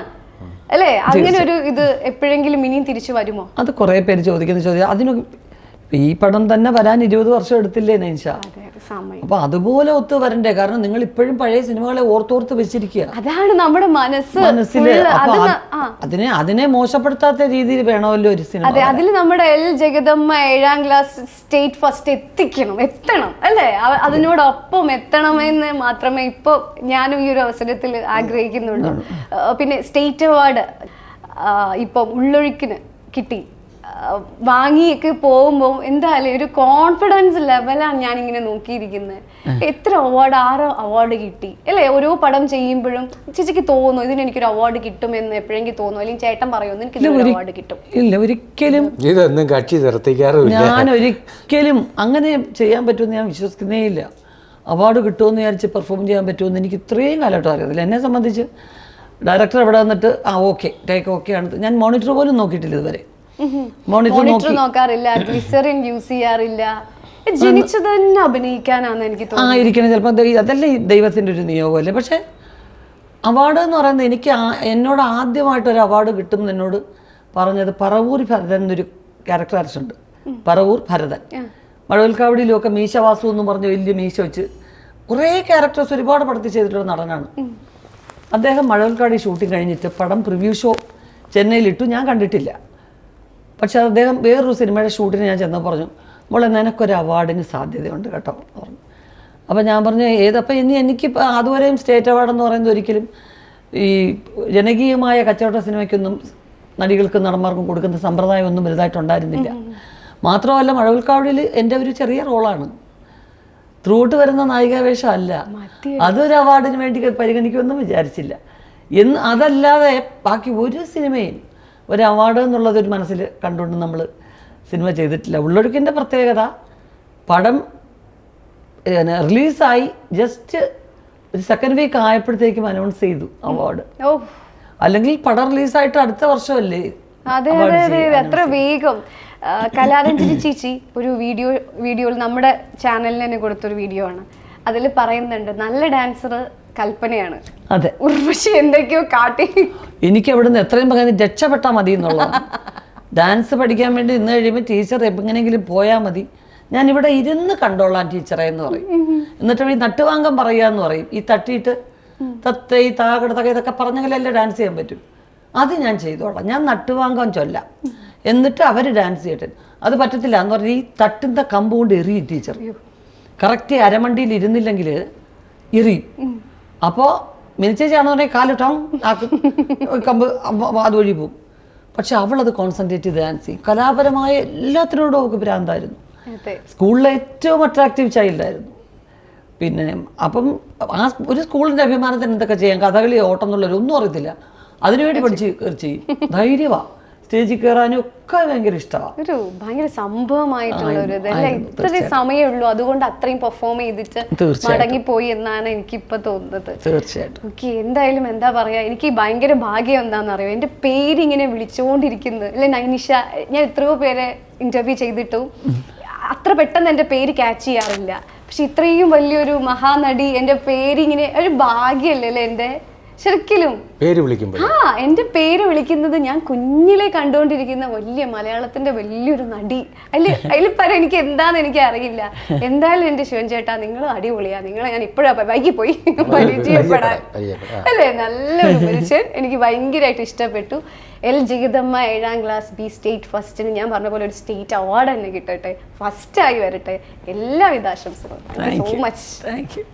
അല്ലേ. അങ്ങനെ ഒരു ഇത് എപ്പോഴെങ്കിലും ഇനിയും തിരിച്ചു വരുമോ? അത് കുറെ പേര് ചോദിക്കുന്ന ചോദ്യം. അതിനൊക്കെ ഈ പടം തന്നെ വരാൻ 20 വർഷം എടുത്തില്ലേ നൈൻഷ? അപ്പൊ അതുപോലെ ഒത്തു വരണ്ടേ? കാരണം നിങ്ങൾ ഇപ്പോഴും പഴയ സിനിമകളെ ഓർത്തോർത്ത് വെച്ചിരിക്കുക. അതാണ് നമ്മുടെ മനസ്സില്. അതിനെ മോശപ്പെടുത്താത്ത രീതിയിൽ വേണമല്ലോ ഒരു സിനിമ. അതെ, അതിൽ നമ്മുടെ എൽ ജഗദമ്മ 7ാം ക്ലാസ് സ്റ്റേറ്റ് ഫസ്റ്റ് എത്തണം അല്ലേ. അതിനോടൊപ്പം എത്തണമെന്ന് മാത്രമേ ഇപ്പൊ ഞാനും ഈ ഒരു അവസരത്തിൽ ആഗ്രഹിക്കുന്നുള്ളൂ. പിന്നെ സ്റ്റേറ്റ് അവാർഡ് ഇപ്പം ഉള്ളൊഴുക്കിന് കിട്ടി. വാങ്ങിയൊക്കെ പോകുമ്പോൾ എന്തായാലും ഒരു കോൺഫിഡൻസ് ലെവലാണ് ഞാനിങ്ങനെ നോക്കിയിരിക്കുന്നത്. എത്ര അവാർഡ്, 6 അവാർഡ് കിട്ടി അല്ലേ? ഓരോ പടം ചെയ്യുമ്പോഴും ചേച്ചിക്ക് തോന്നുന്നു ഇതിന് എനിക്കൊരു അവാർഡ് കിട്ടുമെന്ന് എപ്പോഴെങ്കിലും തോന്നുന്നു, അല്ലെങ്കിൽ ചേട്ടൻ പറയുന്നു എനിക്ക് ഇതിനൊരു അവാർഡ് കിട്ടും? ഇല്ല, ഒരിക്കലും ഇതൊന്നും കക്ഷി നിർത്തിക്കാറുമില്ല. ഞാൻ ഒരിക്കലും അങ്ങനെ ചെയ്യാൻ പറ്റുമെന്ന് ഞാൻ വിശ്വസിക്കുന്നേ ഇല്ല. അവാർഡ് കിട്ടുമെന്ന് വിചാരിച്ച് പെർഫോം ചെയ്യാൻ പറ്റുമെന്ന് എനിക്ക് ഇത്രയും കാലമായിട്ട് അറിയത്തില്ല. എന്നെ സംബന്ധിച്ച് ഡയറക്ടർ ഇവിടെ വന്നിട്ട് ഓക്കെ ടേക്ക് ഓക്കെ ആണ്, ഞാൻ മോണിറ്റർ പോലും നോക്കിയിട്ടില്ല ഇതുവരെ. മോണിറ്റർ നോക്കാറില്ല, ഗ്ലിസറിൻ യൂസ് ചെയ്യാറില്ല, ജനിച്ചത് തന്നെ അഭിനയിക്കാനാണ് എനിക്ക് തോന്നുന്നത്. ഇരിക്കണം ചിലപ്പോൾ അതല്ലേ ദൈവത്തിൻ്റെ ഒരു നിയോഗമല്ലേ. പക്ഷേ അവാർഡ് എന്ന് പറയുന്നത് എനിക്ക് എന്നോട് ആദ്യമായിട്ടൊരു അവാർഡ് കിട്ടും എന്നോട് പറഞ്ഞത് പറവൂർ ഭരതൻ എന്നൊരു ക്യാരക്ടർ ആർട്ടിസ്റ്റ് ഉണ്ട്. പറവൂർ ഭരതൻ മഴവൽക്കാവടിയിലൊക്കെ മീശവാസു എന്ന് പറഞ്ഞ വലിയ മീശ വെച്ച് കുറേ ക്യാരക്ടേഴ്സ് ഒരുപാട് പടത്തിൽ ചെയ്തിട്ടുള്ള നടനാണ് അദ്ദേഹം. മഴവൽക്കാടി ഷൂട്ടിംഗ് കഴിഞ്ഞിട്ട് പടം പ്രിവ്യൂ ഷോ ചെന്നൈയിലിട്ടു, ഞാൻ കണ്ടിട്ടില്ല. പക്ഷെ അദ്ദേഹം വേറൊരു സിനിമയുടെ ഷൂട്ടിന് ഞാൻ ചെന്നപ്പോൾ പറഞ്ഞു, മോളെ നിനക്കൊരു അവാർഡിന് സാധ്യതയുണ്ട് കേട്ടോ പറഞ്ഞു. അപ്പോൾ ഞാൻ പറഞ്ഞു ഏതപ്പം എനിക്ക് അതുവരെയും സ്റ്റേറ്റ് അവാർഡെന്ന് പറയുന്നത് ഒരിക്കലും ഈ ജനകീയമായ കച്ചവട സിനിമയ്ക്കൊന്നും നടികൾക്കും നടന്മാർക്കും കൊടുക്കുന്ന സമ്പ്രദായം ഒന്നും വലുതായിട്ടുണ്ടായിരുന്നില്ല. മാത്രമല്ല മഴവൽക്കാവടിയിൽ എൻ്റെ ഒരു ചെറിയ റോളാണ്, ത്രൂട്ട് വരുന്ന നായികാവേഷം അല്ല. അതൊരു അവാർഡിന് വേണ്ടി പരിഗണിക്കുമെന്നും വിചാരിച്ചില്ല. അതല്ലാതെ ബാക്കി ഒരു സിനിമയും ഒരു അവാർഡ് എന്നുള്ളതൊരു മനസ്സിൽ കണ്ടുകൊണ്ട് നമ്മൾ സിനിമ ചെയ്തിട്ടില്ല. ഉള്ളൊഴുക്കിൻ്റെ പ്രത്യേകത പടം റിലീസായി ജസ്റ്റ് ഒരു സെക്കൻഡ് വീക്ക് ആയപ്പോഴത്തേക്കും അനൗൺസ് ചെയ്തു അവാർഡ്. അല്ലെങ്കിൽ പടം റിലീസായിട്ട് അടുത്ത വർഷമല്ലേ. അതെ അതെ അതെ, അത്ര വേഗം. കലാരഞ്ജലി ചേച്ചി ഒരു വീഡിയോയിൽ നമ്മുടെ ചാനലിന് തന്നെ കൊടുത്തൊരു വീഡിയോ ആണ്. അതിൽ പറയുന്നുണ്ട് നല്ല ഡാൻസർ കൽപ്പനയാണ്. അതെ, ഉർവശി എന്തൊക്കെയോ കാട്ടി. എനിക്ക് അവിടുന്ന് എത്രയും പറഞ്ഞ് രക്ഷപ്പെട്ടാൽ മതി എന്നുള്ളതാണ്. ഡാൻസ് പഠിക്കാൻ വേണ്ടി ഇന്ന് കഴിയുമ്പോൾ ടീച്ചർ എങ്ങനെയെങ്കിലും പോയാൽ മതി, ഞാൻ ഇവിടെ ഇരുന്ന് കണ്ടോളാം ടീച്ചറെ എന്ന് പറയും. എന്നിട്ട് ഈ നട്ടുവാങ്കം പറയുക എന്ന് പറയും. ഈ തട്ടിയിട്ട് തത്തൈ താകട തക ഇതൊക്കെ പറഞ്ഞെങ്കിലല്ലേ ഡാൻസ് ചെയ്യാൻ പറ്റും. അത് ഞാൻ ചെയ്തോളാം, ഞാൻ നട്ടുവാങ്കം ചൊല്ലാം, എന്നിട്ട് അവർ ഡാൻസ് ചെയ്യട്ടെ. അത് പറ്റത്തില്ല എന്ന് പറഞ്ഞാൽ ഈ തട്ടുന്ന കമ്പ് കൊണ്ട് എറിയും ടീച്ചർ. കറക്റ്റ് അരമണ്ടിയിൽ ഇരുന്നില്ലെങ്കിൽ എറിയും. അപ്പോൾ മിനിച്ചേച്ചാണെന്ന് പറഞ്ഞാൽ കാലിട്ടോ ആക്കും, കമ്പ് അതുവഴി പോവും. പക്ഷെ അവളത് കോൺസെൻട്രേറ്റ് ചെയ്ത് ഡാൻസ് ചെയ്യും. കലാപരമായ എല്ലാത്തിനോടും അവൾക്ക് ഭ്രാന്തായിരുന്നു. സ്കൂളിലെ ഏറ്റവും അട്രാക്റ്റീവ് ചൈൽഡായിരുന്നു. പിന്നെ അപ്പം ആ ഒരു സ്കൂളിൻ്റെ അഭിമാനത്തിന് എന്തൊക്കെ ചെയ്യാം, കഥകളി ഓട്ടം എന്നുള്ളവർ ഒന്നും അറിയത്തില്ല, അതിനുവേണ്ടി പഠിച്ച് ചെയ്യും. ധൈര്യമാണ്, സ്റ്റേജിൽ കയറാനും ഒക്കെ ഭയങ്കര ഇഷ്ടമാണ്. ഒരു ഭയങ്കര സംഭവമായിട്ടുള്ള ഒരു ഇതല്ലേ, ഇത്രയും സമയമുള്ളൂ അതുകൊണ്ട് അത്രയും പെർഫോം ചെയ്തിട്ട് മടങ്ങിപ്പോയി എന്നാണ് എനിക്കിപ്പോ തോന്നുന്നത്. തീർച്ചയായിട്ടും. ഓക്കെ, എന്തായാലും എന്താ പറയാ, എനിക്ക് ഭയങ്കര ഭാഗ്യം എന്താണെന്ന് അറിയോ, എൻ്റെ പേരിങ്ങനെ വിളിച്ചുകൊണ്ടിരിക്കുന്നത് അല്ലെ നൈനിഷ. ഞാൻ എത്രയോ പേരെ ഇന്റർവ്യൂ ചെയ്തിട്ടും അത്ര പെട്ടെന്ന് എൻ്റെ പേര് ക്യാച്ച് ചെയ്യാറില്ല. പക്ഷെ ഇത്രയും വലിയൊരു മഹാനടി എൻ്റെ പേരിങ്ങനെ ഒരു ഭാഗ്യമല്ലേ അല്ലേ എൻ്റെ ശരിക്കും പേര് വിളിക്കുമ്പോൾ. എൻ്റെ പേര് വിളിക്കുന്നത് ഞാൻ കുഞ്ഞിലെ കണ്ടുകൊണ്ടിരിക്കുന്ന വലിയ മലയാളത്തിന്റെ വലിയൊരു നടി. അതിൽ പറയാൻ എനിക്ക് എന്താന്ന് എനിക്ക് അറിയില്ല. എന്തായാലും എൻ്റെ ശിവൻ ചേട്ടാ നിങ്ങൾ അടിപൊളിയാ, നിങ്ങളെ ഞാൻ ഇപ്പോഴാ വൈകിപ്പോയി പരിചയപ്പെടാൻ അല്ലേ. നല്ലൊരു മനുഷ്യൻ, എനിക്ക് ഭയങ്കരമായിട്ട് ഇഷ്ടപ്പെട്ടു. എൽ ജഗദമ്മ 7ാം ക്ലാസ് ബി സ്റ്റേറ്റ് ഫസ്റ്റിന് ഞാൻ പറഞ്ഞ പോലെ ഒരു സ്റ്റേറ്റ് അവാർഡ് തന്നെ കിട്ടട്ടെ, ഫസ്റ്റായി വരട്ടെ. എല്ലാവിധ ആശംസകളും. So much. Thank you.